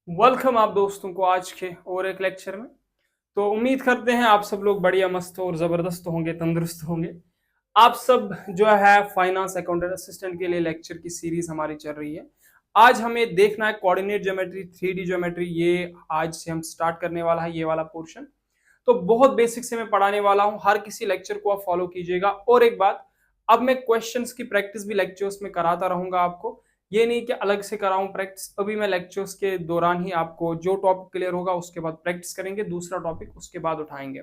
Welcome आप दोस्तों को आज के और एक लेक्चर में। तो उम्मीद करते हैं आप सब लोग बढ़िया मस्त और जबरदस्त होंगे, तंदुरुस्त होंगे। आप सब जो है फाइनेंस अकाउंटेंट असिस्टेंट के लिए लेक्चर की सीरीज हमारी चल रही है। आज हमें देखना है कोऑर्डिनेट ज्योमेट्री, 3D ज्योमेट्री। ये आज से हम स्टार्ट करने वाला है ये वाला पोर्शन। तो बहुत बेसिक से मैं पढ़ाने वाला हूं, हर किसी लेक्चर को आप फॉलो कीजिएगा। और एक बात, अब मैं क्वेश्चंस की प्रैक्टिस भी लेक्चर्स में कराता रहूंगा आपको। ये नहीं कि अलग से कराऊं प्रैक्टिस, अभी मैं लेक्चर्स के दौरान ही आपको जो टॉपिक क्लियर होगा उसके बाद प्रैक्टिस करेंगे, दूसरा टॉपिक उसके बाद उठाएंगे।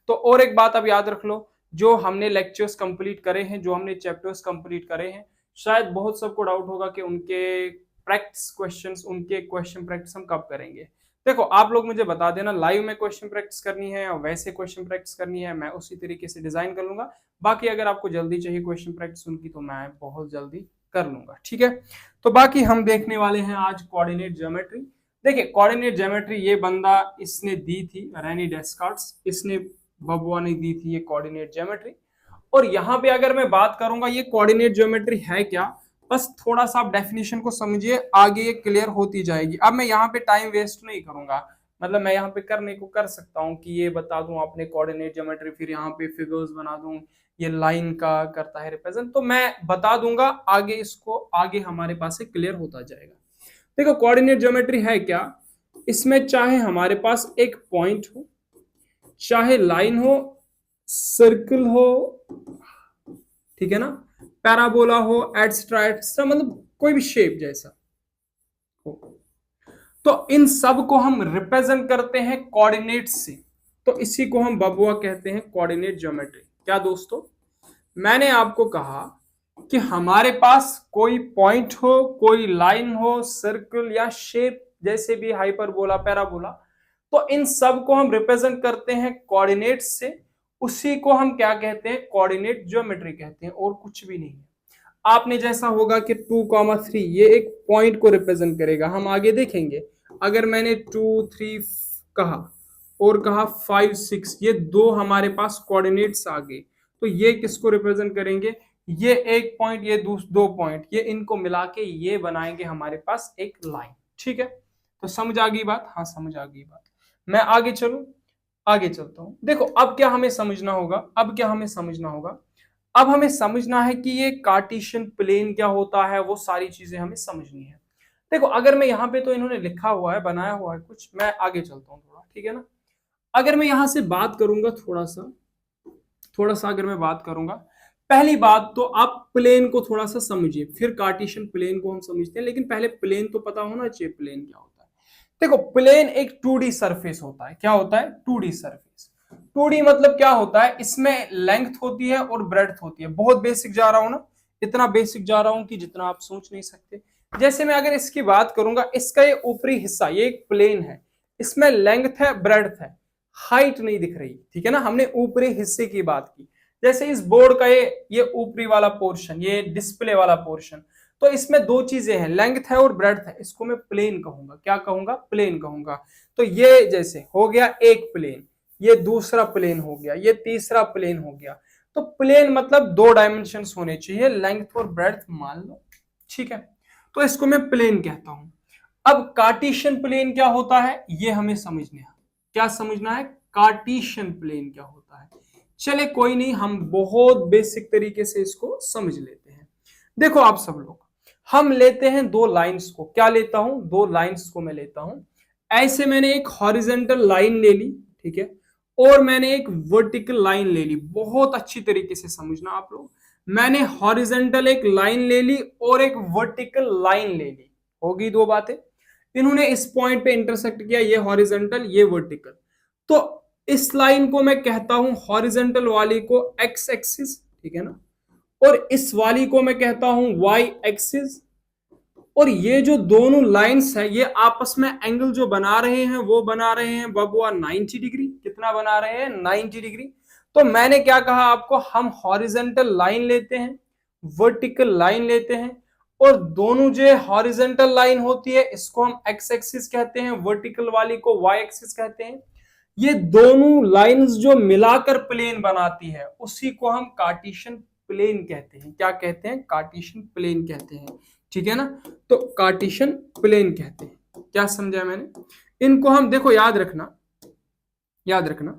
तो और एक बात अब याद रख लो, जो हमने लेक्चर्स कंप्लीट करे हैं, जो हमने चैप्टर्स कंप्लीट करे हैं, शायद बहुत सबको डाउट होगा कि उनके प्रैक्टिस क्वेश्चंस, उनके क्वेश्चन प्रैक्टिस हम कब करेंगे। देखो, आप लोग मुझे बता देना लाइव में क्वेश्चन प्रैक्टिस करनी है या वैसे क्वेश्चन प्रैक्टिस करनी है, मैं उसी तरीके से डिजाइन कर लूंगा। बाकी अगर आपको जल्दी चाहिए क्वेश्चन प्रैक्टिस उनकी, तो मैं बहुत जल्दी कर लूंगा, ठीक है। तो बाकी हम देखने वाले हैं आज कोऑर्डिनेट ज्योमेट्री। देखिए, कोऑर्डिनेट ज्योमेट्री ये बंदा इसने दी थी, रेनी डेस्कार्ट्स, इसने बबुआ ने दी थी ये कोऑर्डिनेट ज्योमेट्री। और यहाँ पे अगर मैं बात करूंगा ये कोऑर्डिनेट ज्योमेट्री है क्या, बस थोड़ा सा आप डेफिनेशन को समझिए, आगे ये क्लियर होती जाएगी। अब मैं यहाँ पे टाइम वेस्ट नहीं करूंगा, मतलब मैं यहाँ पे करने को कर सकता हूँ कि ये बता दूं आपने कोऑर्डिनेट ज्योमेट्री, फिर यहाँ पे फिगर्स बना दूं, ये लाइन का करता है रिप्रेजेंट, तो मैं बता दूंगा आगे, इसको आगे हमारे पास से क्लियर होता जाएगा। देखो, कोऑर्डिनेट ज्योमेट्री है क्या, इसमें चाहे हमारे पास एक पॉइंट हो, चाहे लाइन हो, सर्कल हो, ठीक है ना, पैराबोला हो, एटसेट्रा एटसेट्रा, मतलब कोई भी शेप जैसा हो, तो इन सब को हम रिप्रेजेंट करते हैं कोऑर्डिनेट से। तो इसी को हम बबुआ कहते हैं, कोऑर्डिनेट ज्योमेट्री। क्या दोस्तों, मैंने आपको कहा कि हमारे पास कोई पॉइंट हो, कोई लाइन हो, सर्कल या शेप, जैसे भी हाइपरबोला, पैराबोला, तो इन सब को हम रिप्रेजेंट करते हैं कोऑर्डिनेट से। उसी को हम क्या कहते हैं, कोऑर्डिनेट ज्योमेट्री कहते हैं, और कुछ भी नहीं है। आपने जैसा होगा कि 2,3 ये एक पॉइंट को रिप्रेजेंट करेगा, हम आगे देखेंगे। अगर मैंने 2, 3 कहा और कहा 5, 6, ये दो हमारे पास कोऑर्डिनेट्स आ गए, तो ये किसको रिप्रेजेंट करेंगे, ये एक पॉइंट, ये दो पॉइंट, ये इनको मिला के ये बनाएंगे हमारे पास एक लाइन, ठीक है। तो समझ आ गई बात, हाँ समझ आ गई बात। मैं आगे चलूं, आगे चलता हूं। देखो, अब क्या हमें समझना होगा, अब क्या हमें समझना होगा, अब हमें समझना है कि ये कार्टेशियन प्लेन क्या होता है, वो सारी चीजें हमें समझनी है। देखो, अगर मैं यहाँ पे, तो इन्होंने लिखा हुआ है, बनाया हुआ है कुछ, मैं आगे चलता हूँ थोड़ा, ठीक है ना। अगर मैं यहां से बात करूंगा थोड़ा सा अगर मैं बात करूंगा, पहली बात तो आप प्लेन को थोड़ा सा समझिए, फिर कार्टेशियन प्लेन को हम समझते हैं, लेकिन पहले प्लेन तो पता होना चाहिए प्लेन क्या होता है। देखो, प्लेन एक 2D सरफेस होता है। क्या होता है, 2D सरफेस। 2D मतलब क्या होता है, इसमें लेंथ होती है और ब्रेड्थ होती है। बहुत बेसिक जा रहा हूं ना, इतना बेसिक जा रहा हूं कि जितना आप सोच नहीं सकते। जैसे मैं अगर इसकी बात करूंगा, इसका ये ऊपरी हिस्सा, ये एक प्लेन है, इसमें लेंथ है, ब्रेड्थ है, हाइट नहीं दिख रही, ठीक है ना, हमने ऊपरी हिस्से की बात की। जैसे इस बोर्ड का ये ऊपरी वाला पोर्शन, ये डिस्प्ले वाला पोर्शन, तो इसमें दो चीजें हैं, लेंथ है और ब्रेड्थ है, इसको मैं प्लेन कहूंगा। क्या कहूंगा, प्लेन कहूंगा। तो ये जैसे हो गया एक प्लेन, ये दूसरा प्लेन हो गया, ये तीसरा प्लेन हो गया। तो प्लेन मतलब दो डायमेंशन होने चाहिए, लेंथ और ब्रेड्थ मान लो, ठीक है। तो इसको मैं प्लेन कहता हूं। अब कार्टेशियन प्लेन क्या होता है, ये हमें समझना है। क्या समझना है, कार्टेशियन प्लेन क्या होता है। चले कोई नहीं, हम बहुत बेसिक तरीके से इसको समझ लेते हैं। देखो आप सब लोग, हम लेते हैं दो लाइंस को। क्या लेता हूं, दो लाइंस को मैं लेता हूं। ऐसे मैंने एक हॉरिजेंटल लाइन ले ली, ठीक है, और मैंने एक वर्टिकल लाइन ले ली। बहुत अच्छी तरीके से समझना आप लोग, मैंने हॉरिजेंटल एक लाइन ले ली और एक वर्टिकल लाइन ले ली, होगी दो बातें। इन्होंने इस पॉइंट पे इंटरसेक्ट किया, ये हॉरिजेंटल, ये वर्टिकल। तो इस लाइन को मैं कहता हूं, हॉरिजेंटल वाली को एक्स एक्सिस, ठीक है ना, और इस वाली को मैं कहता हूं वाई एक्सिस। और ये जो दोनों लाइंस है, ये आपस में एंगल जो बना रहे हैं, वो बना रहे हैं बबुआ 90 डिग्री। कितना बना रहे हैं, 90 डिग्री। तो मैंने क्या कहा आपको, हम हॉरिजेंटल लाइन लेते हैं, वर्टिकल लाइन लेते हैं, और दोनों जो हॉरिजेंटल लाइन होती है इसको हम एक्स एक्सिस कहते हैं, वर्टिकल वाली को वाई एक्सिस कहते हैं। ये दोनों लाइंस जो मिलाकर प्लेन बनाती है, उसी को हम कार्टेशियन प्लेन कहते हैं। क्या कहते हैं, कार्टेशियन प्लेन कहते हैं, ठीक है ना। तो कार्टेशियन प्लेन कहते हैं। क्या समझा मैंने? इनको हम देखो, याद रखना, याद रखना,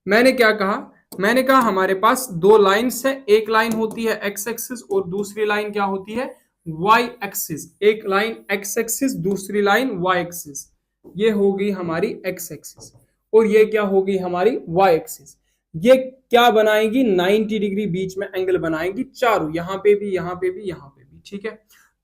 मैंने क्या कहा? मैंने कहा हमारे पास दो लाइंस है, एक लाइन होती है एक्स एक्सिस और दूसरी लाइन क्या होती है? Y axis. एक लाइन एक्स एक्सिस, दूसरी लाइन वाई एक्सिस। ये होगी हमारी एक्स एक्सिस और ये क्या होगी हमारी वाई एक्सिस। ये क्या बनाएगी? 90 डिग्री बीच में एंगल बनाएगी चारों, यहां पे भी, यहां पे भी, यहां पे भी, ठीक है।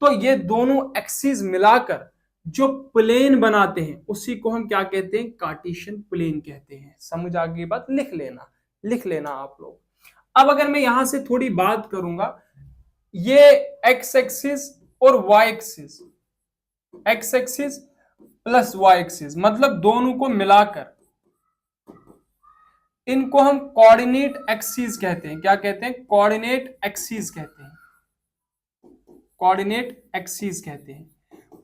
तो ये दोनों एक्सिस मिलाकर जो प्लेन बनाते हैं उसी को हम क्या कहते हैं? कार्टेशियन प्लेन कहते हैं। समझ आ गई बात? लिख लेना, लिख लेना आप लोग। अब अगर मैं यहां से थोड़ी बात करूंगा, ये एक्स एक्सिस और Y axis, X axis plus Y axis, मतलब दोनों को मिलाकर इनको हम कोऑर्डिनेट एक्सिस कहते हैं। क्या कहते हैं? कोऑर्डिनेट एक्सिस कहते हैं, कोऑर्डिनेट एक्सिस कहते हैं।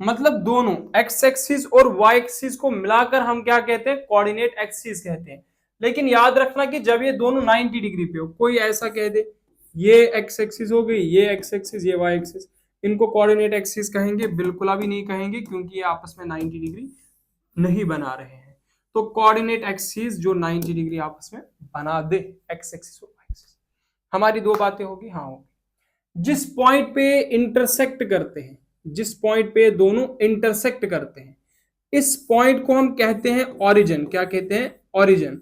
मतलब दोनों एक्स एक्सिस और वाई एक्सिस को मिलाकर हम क्या कहते हैं? कोऑर्डिनेट एक्सिस कहते हैं। लेकिन याद रखना कि जब ये दोनों 90 डिग्री पे हो, कोई ऐसा कह दे ये एक्स एक्सिस हो गई, ये एक्स एक्सिस, ये वाई एक्सिस, इनको कोऑर्डिनेट एक्सिस कहेंगे? बिल्कुल अभी नहीं कहेंगे, क्योंकि ये आपस में 90 डिग्री नहीं बना रहे हैं। तो कोऑर्डिनेट एक्सिस जो 90 डिग्री आपस में बना दे, एक्स एक्सिस और वाई एक्सिस। हमारी दो बातें होगी, हाँ होगी। जिस पॉइंट पे इंटरसेक्ट करते हैं, जिस पॉइंट पे दोनों इंटरसेक्ट करते हैं, इस पॉइंट को हम कहते हैं ओरिजिन। क्या कहते हैं? ओरिजिन।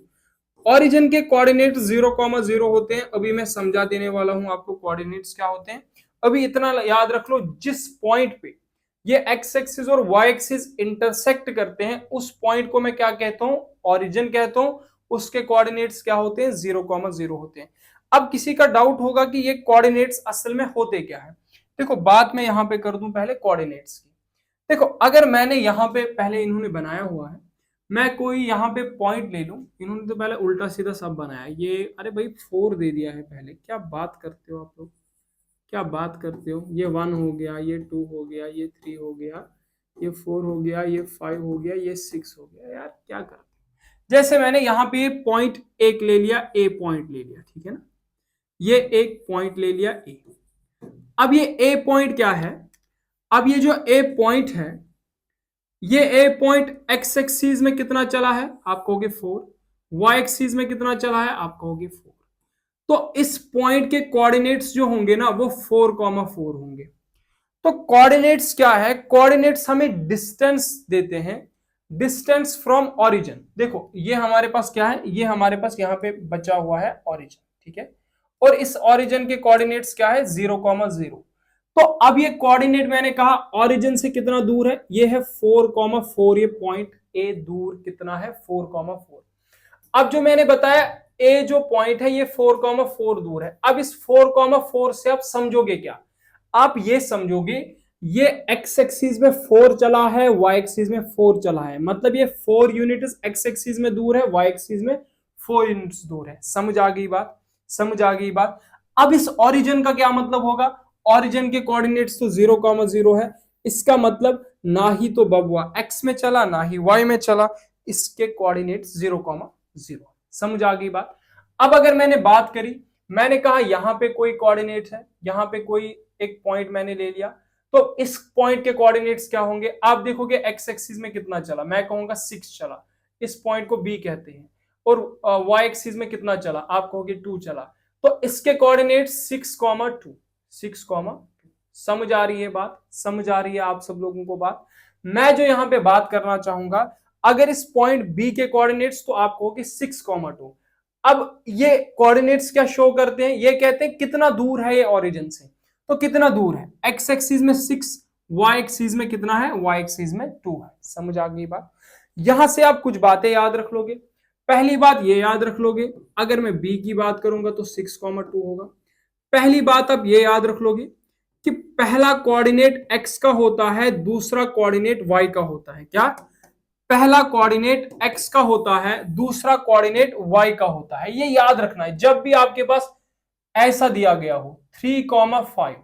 ओरिजिन के कोऑर्डिनेट 0,0 होते हैं। अभी मैं समझा देने वाला हूं आपको कोऑर्डिनेट्स क्या होते हैं। अभी इतना याद रख लो, जिस पॉइंट पे ये एक्स एक्सिस और वाई एक्सिस इंटरसेक्ट करते हैं उस पॉइंट को मैं क्या कहता हूं? ओरिजिन कहता हूं। उसके कोऑर्डिनेट्स क्या होते हैं? 0,0 होते हैं। अब किसी का डाउट होगा कि ये कोऑर्डिनेट्स असल में होते क्या है। देखो, बात मैं यहां पे कर दूं पहले कोऑर्डिनेट्स की। देखो, अगर मैंने यहां पे, पहले इन्होंने बनाया हुआ है, मैं कोई यहां पे पॉइंट ले लूं। इन्होंने तो पहले उल्टा सीधा सब बनाया ये, अरे भाई 4 दे दिया है पहले। क्या बात करते हो आप लोग, क्या बात करते हो? ये 1 हो गया, ये 2 हो गया, ये 3 हो गया, ये 4 हो गया, ये 5 हो गया, ये 6 हो गया। यार क्या करते हो? जैसे मैंने यहाँ पे पॉइंट एक ले लिया, ए पॉइंट ले लिया, ठीक है ना, ये एक पॉइंट ले लिया ए। अब ये ए पॉइंट क्या है? अब ये जो ए पॉइंट है, ये ए पॉइंट एक्स एक्सिस में कितना चला है? आप कहोगे 4। वाई एक्सिस में कितना चला है? आप कहोगे 4। तो इस पॉइंट के कोऑर्डिनेट्स जो होंगे ना, वो 4,4 होंगे। तो कोऑर्डिनेट्स क्या है? कोऑर्डिनेट्स हमें डिस्टेंस देते हैं, डिस्टेंस फ्रॉम ओरिजिन। देखो, ये हमारे पास क्या है? ये हमारे पास यहाँ पे बचा हुआ है ओरिजिन, ठीक है। और इस ओरिजिन के कोऑर्डिनेट्स क्या है? 0,0। तो अब ये कोऑर्डिनेट मैंने कहा ओरिजिन से कितना दूर है? ये है 4,4। ये पॉइंट ए दूर कितना है? 4,4। अब जो मैंने बताया, ए जो पॉइंट है ये 4,4 दूर है। अब इस 4,4 से आप समझोगे क्या? आप ये समझोगे, ये एक्स एक्सिस में 4 चला है, वाई एक्सिस में 4 चला है, मतलब ये 4 यूनिट एक्स एक्सिस में दूर है, वाई एक्सिस में 4 यूनिट्स दूर है। समझ आ गई बात? समझ आ गई बात? अब इस ओरिजिन का क्या मतलब होगा? ओरिजिन के कोऑर्डिनेट्स तो 0,0 है। इसका मतलब ना ही तो बबुआ एक्स में चला, ना ही वाई में चला, इसके कोऑर्डिनेट्स 0,0। समझ आ गई बात? अब अगर मैंने बात करी, मैंने कहा यहां पे कोई कोऑर्डिनेट है, यहां पे कोई एक पॉइंट मैंने ले लिया, तो इस पॉइंट के कोऑर्डिनेट्स क्या होंगे? आप देखोगे एक्स एक्सिस में कितना चला, मैं कहूंगा 6 चला, इस पॉइंट को बी कहते हैं। और वाई एक्सिस में कितना चला? आप कहोगे 2 चला, तो इसके कोऑर्डिनेट्स 6,2, 6,2। समझ आ रही है बात? समझ आ रही है आप सब लोगों को बात? मैं जो यहां पे बात करना चाहूंगा, अगर इस पॉइंट बी के कोऑर्डिनेट्स, तो आप कहोगे 6,2। अब ये कोऑर्डिनेट्स क्या शो करते हैं? ये कहते हैं कितना दूर है ये ओरिजिन से। तो कितना दूर है? एक्स एक्सिस में 6, वाई एक्सिस में कितना है? वाई एक्सिस में 2 है। समझ आ गई बात? यहां से आप कुछ बातें याद रख लोगे। पहली बात ये याद रख लोगे, अगर मैं बी की बात करूंगा तो 6,2 होगा। पहली बात आप ये याद रख लोगे कि पहला कोऑर्डिनेट एक्स का होता है, दूसरा कोऑर्डिनेट वाई का होता है। क्या? पहला कोऑर्डिनेट एक्स का होता है, दूसरा कोऑर्डिनेट वाई का होता है। ये याद रखना है। जब भी आपके पास ऐसा दिया गया हो 3,5,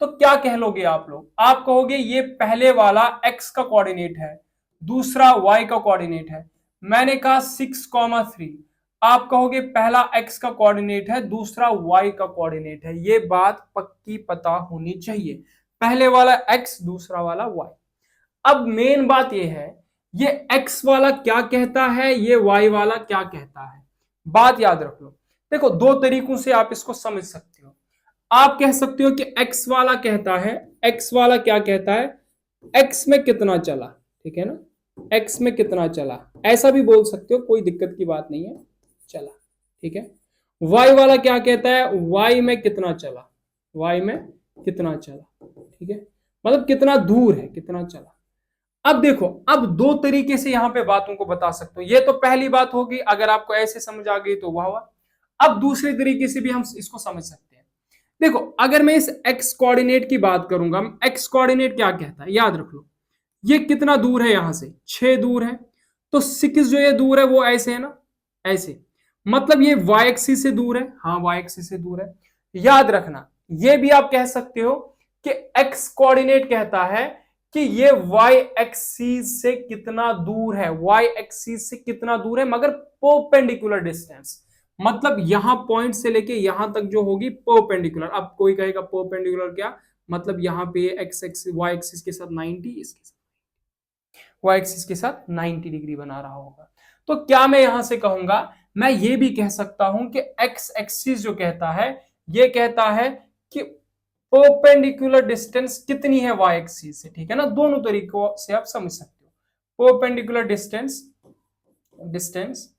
तो क्या कह लोगे आप लोग? आप कहोगे ये पहले वाला एक्स का कोऑर्डिनेट है, दूसरा वाई का कोऑर्डिनेट है। मैंने कहा 6,3, आप कहोगे पहला एक्स का कोऑर्डिनेट है, दूसरा वाई का कोऑर्डिनेट है। ये बात पक्की पता होनी चाहिए, पहले वाला एक्स, दूसरा वाला वाई। अब मेन बात ये है, ये x वाला क्या कहता है, ये y वाला क्या कहता है, बात याद रख लो। देखो दो तरीकों से आप इसको समझ सकते हो। आप कह सकते हो कि x वाला कहता है, x वाला क्या कहता है, x में कितना चला, ठीक है ना, x में कितना चला, ऐसा भी बोल सकते हो, कोई दिक्कत की बात नहीं है, चला, ठीक है। y वाला क्या कहता है, y में कितना चला, y में कितना चला, ठीक है, मतलब कितना दूर है, कितना चला। अब देखो, अब दो तरीके से यहां पे बातों को बता सकते हो। ये तो पहली बात होगी, अगर आपको ऐसे समझ आ गई तो वाह वाह। अब दूसरे तरीके से भी हम इसको समझ सकते हैं। देखो अगर मैं इस x कोऑर्डिनेट की बात करूंगा, x कोऑर्डिनेट क्या कहता है, याद रख लो, ये कितना दूर है, यहां से 6 दूर है, तो 6 जो ये दूर है वो ऐसे है ना, ऐसे, मतलब ये y एक्सिस से दूर है, हाँ y एक्सिस से दूर है। याद रखना, ये भी आप कह सकते हो कि x कोऑर्डिनेट कहता है कि ये y एक्सिस से कितना दूर है, y एक्सिस से कितना दूर है, मगर परपेंडिकुलर डिस्टेंस, मतलब यहां पॉइंट से लेके यहां तक जो होगी परपेंडिकुलर। अब कोई कहेगा परपेंडिकुलर क्या, मतलब यहां पे x एक्सिस y एक्सिस के साथ 90, इसके साथ y एक्सिस के साथ 90 डिग्री बना रहा होगा। तो क्या मैं यहां से कहूंगा, मैं ये भी कह सकता हूं कि x एक्सिस जो कहता है, ये कहता है कि परपेंडिकुलर डिस्टेंस कितनी है y एक्सिस से, ठीक है ना। दोनों तरीकों से आप समझ सकते हो, परपेंडिकुलर डिस्टेंस, डिस्टेंस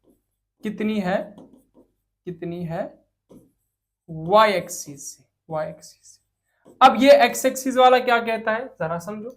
कितनी है, कितनी है y एक्सिस से, y एक्सिस से। अब ये x एक्सिस वाला क्या कहता है, जरा समझो।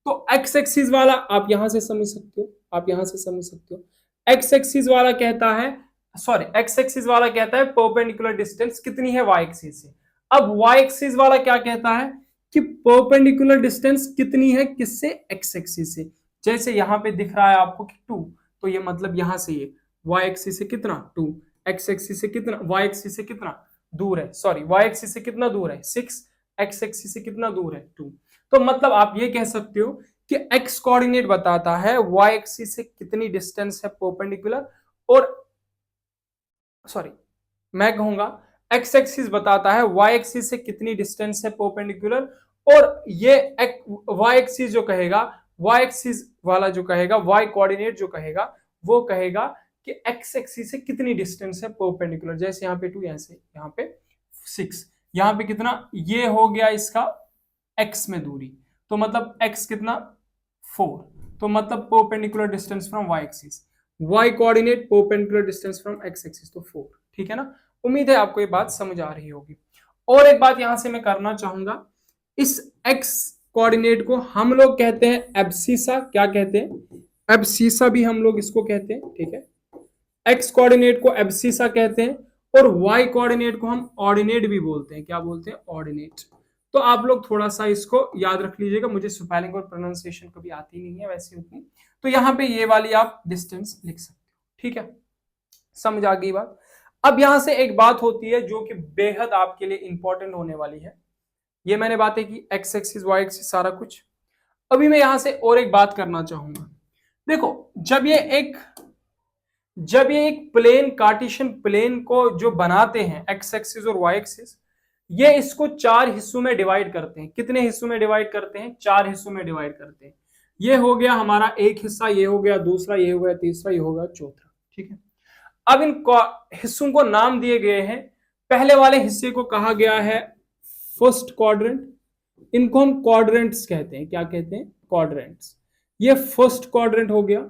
तो x एक्सिस वाला आप यहां से समझ सकते हो, आप यहां से समझ सकते हो, x एक्सिस वाला कहता है, सॉरी x एक्सिस वाला कहता है परपेंडिकुलर डिस्टेंस कितनी है y एक्सिस से। अब y एक्सिस वाला क्या कहता है कि परपेंडिकुलर डिस्टेंस कितनी है किससे, x एक्सिस से। जैसे यहां पे दिख रहा है आपको कि 2, तो ये मतलब यहां से ये y एक्सिस से कितना 2, x एक्सिस से कितना, y एक्सिस से कितना दूर है, सॉरी y एक्सिस से कितना दूर है 6, x एक्सिस से कितना दूर है 2। तो मतलब आप ये कह सकते हो कि x कोऑर्डिनेट बताता है y एक्सिस से कितनी डिस्टेंस है परपेंडिकुलर, और सॉरी मैं कहूंगा x एक्सिस बताता है y एक्सिस से कितनी डिस्टेंस है परपेंडिकुलर, और ये y एक्सिस जो कहेगा, y एक्सिस वाला जो कहेगा, y कोऑर्डिनेट जो कहेगा, वो कहेगा कि x एक्सिस से कितनी डिस्टेंस है परपेंडिकुलर। जैसे यहाँ पे 2, यहाँ से यहाँ पे 6, यहाँ पे कितना, ये हो गया इसका x में दूरी, तो मतलब x कितना 4, तो मतलब perpendicular distance from y axis, y coordinate perpendicular distance from x axis, तो 4, ठीक है ना। उम्मीद है आपको ये बात समझ आ रही होगी। और एक बात यहां से मैं करना चाहूंगा, इस x कोऑर्डिनेट को हम लोग कहते हैं एब्सिसा, क्या कहते हैं, एब्सिसा भी हम लोग इसको कहते हैं, ठीक है। x कोऑर्डिनेट को एब्सिसा कहते हैं, और y कोऑर्डिनेट को हम ऑर्डिनेट भी बोलते हैं, क्या बोलते हैं, ऑर्डिनेट। तो आप लोग थोड़ा सा इसको याद रख लीजिएगा, मुझे स्पेलिंग और प्रोनाउंसिएशन कभी आती नहीं है वैसे उतनी, तो यहां पे ये वाली आप डिस्टेंस लिख सकते हो, ठीक है, समझ आ गई बात। अब यहां से एक बात होती है जो कि बेहद आपके लिए इंपॉर्टेंट होने वाली है। ये मैंने बातें की x एक्सिस y एक्सिस सारा कुछ। अभी मैं यहां से और एक बात करना चाहूंगा। देखो जब ये एक प्लेन, कार्टेशियन प्लेन को जो बनाते हैं x एक्सिस और y एक्सिस, ये इसको 4 हिस्सों में डिवाइड करते हैं। कितने हिस्सों में डिवाइड करते हैं, 4 हिस्सों में डिवाइड करते हैं। ये हो गया हमारा एक हिस्सा, ये हो गया दूसरा, ये हो गया तीसरा, ये हो गया चौथा, ठीक है। अब इन हिस्सों को नाम दिए गए हैं। पहले वाले हिस्से को कहा गया है फर्स्ट क्वाड्रेंट, इनको हम क्वाड्रेंट्स कहते हैं, क्या कहते हैं, क्वाड्रेंट्स। ये फर्स्ट क्वाड्रेंट हो गया,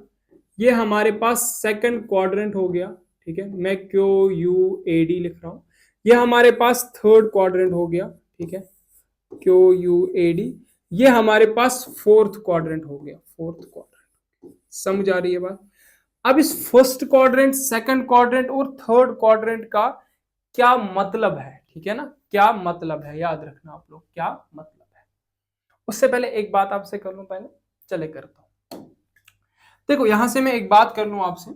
ये हमारे पास सेकंड क्वाड्रेंट हो गया, ठीक है, मैं QUAD लिख रहा हूं। ये हमारे पास थर्ड क्वाड्रेंट हो गया, ठीक है, QUAD। ये हमारे पास फोर्थ क्वाड्रेंट हो गया, फोर्थ क्वाड्रेंट। समझ आ रही है बात। अब इस फर्स्ट क्वाड्रेंट, सेकंड क्वाड्रेंट और थर्ड क्वाड्रेंट का क्या मतलब है, ठीक है ना, क्या मतलब है, याद रखना आप लोग, क्या मतलब है। उससे पहले एक बात आपसे कर लूं, पहले चले करता हूं। देखो यहां से मैं एक बात कर लूं आपसे,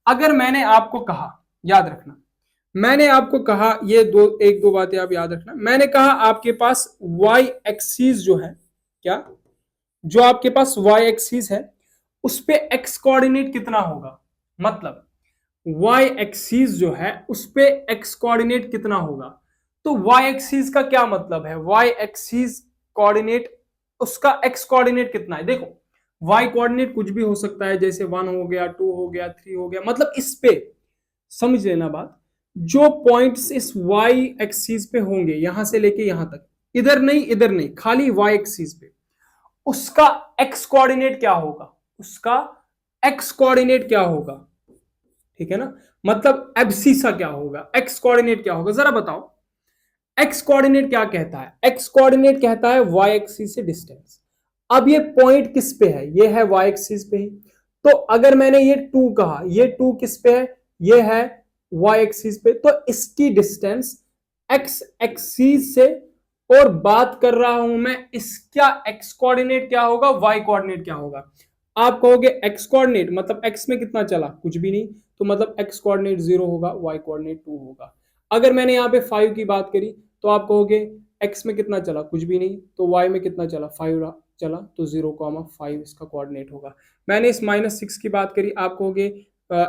अगर मैंने आपको कहा, याद रखना, मैंने आपको कहा, ये एक दो बातें आप याद रखना। मैंने कहा आपके पास y एक्सिस जो है, क्या, जो आपके पास y एक्सिस है, उस पे x कोऑर्डिनेट कितना होगा, मतलब y एक्सिस जो है उस पे x कोऑर्डिनेट कितना होगा। तो y एक्सिस का क्या मतलब है, y एक्सिस कोऑर्डिनेट, उसका x कोऑर्डिनेट कितना है। देखो वाई कोऑर्डिनेट कुछ भी हो सकता है, जैसे 1 हो गया, 2 हो गया, 3 हो गया, मतलब इस पे समझ लेना बात, जो पॉइंट्स इस वाई एक्सिस पे होंगे यहां से लेके यहां तक, इधर नहीं, खाली वाई एक्सिस पे, उसका एक्स कोऑर्डिनेट क्या होगा, उसका एक्स कोऑर्डिनेट क्या होगा, ठीक है ना, मतलब एब्सिसा क्या होगा, एक्स कोऑर्डिनेट क्या होगा, जरा बताओ। एक्स कोऑर्डिनेट क्या कहता है, एक्स कोऑर्डिनेट कहता है वाई एक्सिस से डिस्टेंस। अब ये पॉइंट किस पे है, ये है वाई एक्सिस पे ही, तो अगर मैंने ये 2 कहा, ये 2 किस पे है, ये है वाई एक्सिस पे, तो इसकी डिस्टेंस एक्स एक्सिस से, और बात कर रहा हूं मैं इसका एक्स कोऑर्डिनेट क्या होगा, वाई कोऑर्डिनेट क्या होगा। आप कहोगे एक्स कोऑर्डिनेट मतलब एक्स में कितना चला, कुछ भी नहीं, तो मतलब एक्स कोऑर्डिनेट 0 होगा, वाई कोऑर्डिनेट 2 होगा। अगर मैंने यहाँ पे 5 की बात करी, तो आप कहोगे एक्स में कितना चला, कुछ भी नहीं, तो वाई में कितना चला, 5 चला, तो 0,5 इसका कोऑर्डिनेट होगा। मैंने इस -6 की बात करी, आप कहोगे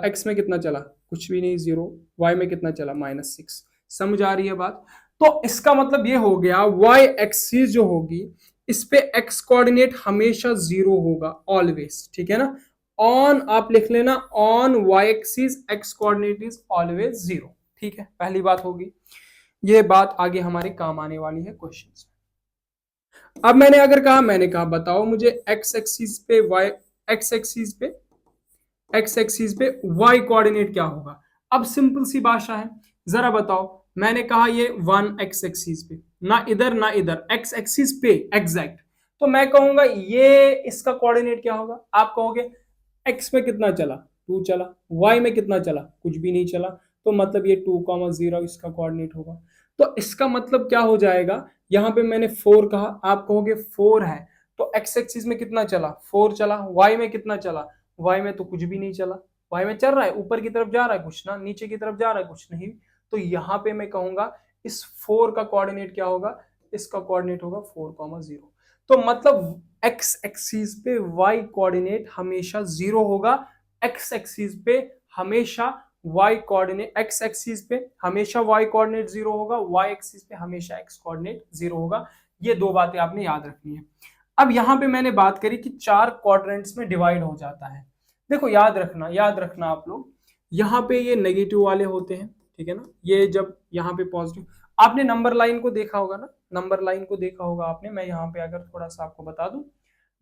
एक्स में कितना चला, कुछ भी नहीं, 0, वाई में कितना चला, -6। समझ आ रही है बात। तो इसका मतलब ये हो गया, वाई एक्सिस जो होगी इस पे एक्स कोऑर्डिनेट हमेशा 0 होगा, ऑलवेज, ठीक है ना। ऑन आप लिख लेना, on Y axis X coordinate is always 0, ठीक है, पहली बात होगी। ये बात आगे हमारे काम आने वाली है क्वेश्चंस में। अब मैंने कहा बताओ मुझे एक्स एक्सिस पे वाई, एक्स एक्सिस पे वाई कोऑर्डिनेट क्या होगा। अब सिंपल सी भाषा है, जरा बताओ। मैंने कहा ये 1 एक्स एक्सिस पे, ना इधर, एक्स एक्सिस पे एग्जैक्ट, तो मैं कहूंगा ये इसका कोऑर्डिनेट क्या होगा। आप कहोगे एक्स में कितना चला, 2 चला, वाई में कितना चला, कुछ भी नहीं चला, तो मतलब ये 2,0 इसका कोऑर्डिनेट होगा। तो इसका मतलब क्या हो जाएगा, यहां पे मैंने 4 कहा, आप कहोगे 4 है, तो एक्स एक्सिस में कितना चला, 4 चला, वाई में कितना चला, वाई में तो कुछ भी नहीं चला, वाई में चल रहा है ऊपर की तरफ जा रहा है कुछ ना, नीचे की तरफ जा रहा है कुछ नहीं, तो यहां पे मैं कहूंगा इस 4 का कोऑर्डिनेट क्या होगा, इसका कोऑर्डिनेट होगा 4,0। तो मतलब एक्स एक्सिस पे वाई कोऑर्डिनेट हमेशा 0 होगा, एक्स एक्सिस पे हमेशा वाई कोऑर्डिनेट, एक्स एक्सिस पे हमेशा वाई कोऑर्डिनेट 0 होगा, वाई एक्सिस पे हमेशा एक्स कोऑर्डिनेट 0 होगा। ये 2 बातें आपने याद रखनी है। अब यहां पे मैंने बात करी कि 4 क्वाड्रेंट्स में डिवाइड हो जाता है। देखो याद रखना आप लोग, यहाँ पे ये नेगेटिव वाले होते हैं, ठीक है ना, ये जब यहाँ पे पॉजिटिव, आपने नंबर लाइन को देखा होगा ना, नंबर लाइन को देखा होगा आपने, मैं यहाँ पे अगर थोड़ा सा आपको बता दूं,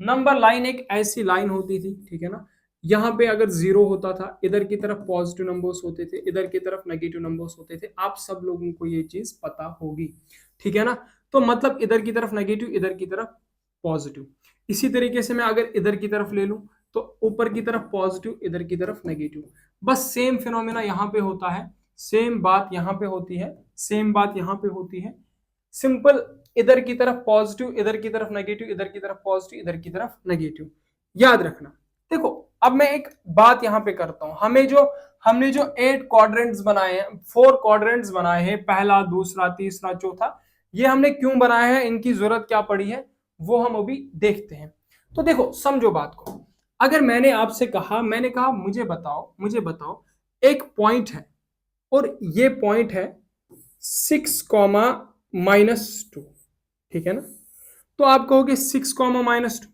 नंबर लाइन एक ऐसी लाइन होती थी, ठीक है ना, यहाँ पे अगर 0 होता था, इधर की तरफ पॉजिटिव नंबर्स होते थे, इधर की तरफ नेगेटिव नंबर्स होते थे, आप सब लोगों को ये चीज पता होगी, ठीक है ना। तो मतलब इधर की तरफ नेगेटिव, इधर की तरफ पॉजिटिव। इसी तरीके से मैं अगर इधर की तरफ ले लूं, तो ऊपर की तरफ पॉजिटिव, इधर की तरफ नेगेटिव, बस सेम फिनोमेना यहां पे होता है, सेम बात यहां पे होती है, सेम बात यहां पे होती है, सिंपल, इधर की तरफ पॉजिटिव, इधर की तरफ नेगेटिव, इधर की तरफ पॉजिटिव, इधर की तरफ नेगेटिव, याद रखना। देखो अब मैं एक बात यहां पे करता हूं, हमने जो 8 क्वाड्रेंट्स बनाए हैं, 4 क्वाड्रेंट्स बनाए हैं, पहला, दूसरा, तीसरा, चौथा, ये हमने क्यों बनाया है, इनकी जरूरत क्या पड़ी है, वो हम अभी देखते हैं। तो देखो समझो बात को, अगर मैंने आपसे कहा, मुझे बताओ एक पॉइंट है, और ये पॉइंट है 6,-2, ठीक है ना, तो आप कहोगे 6,-2,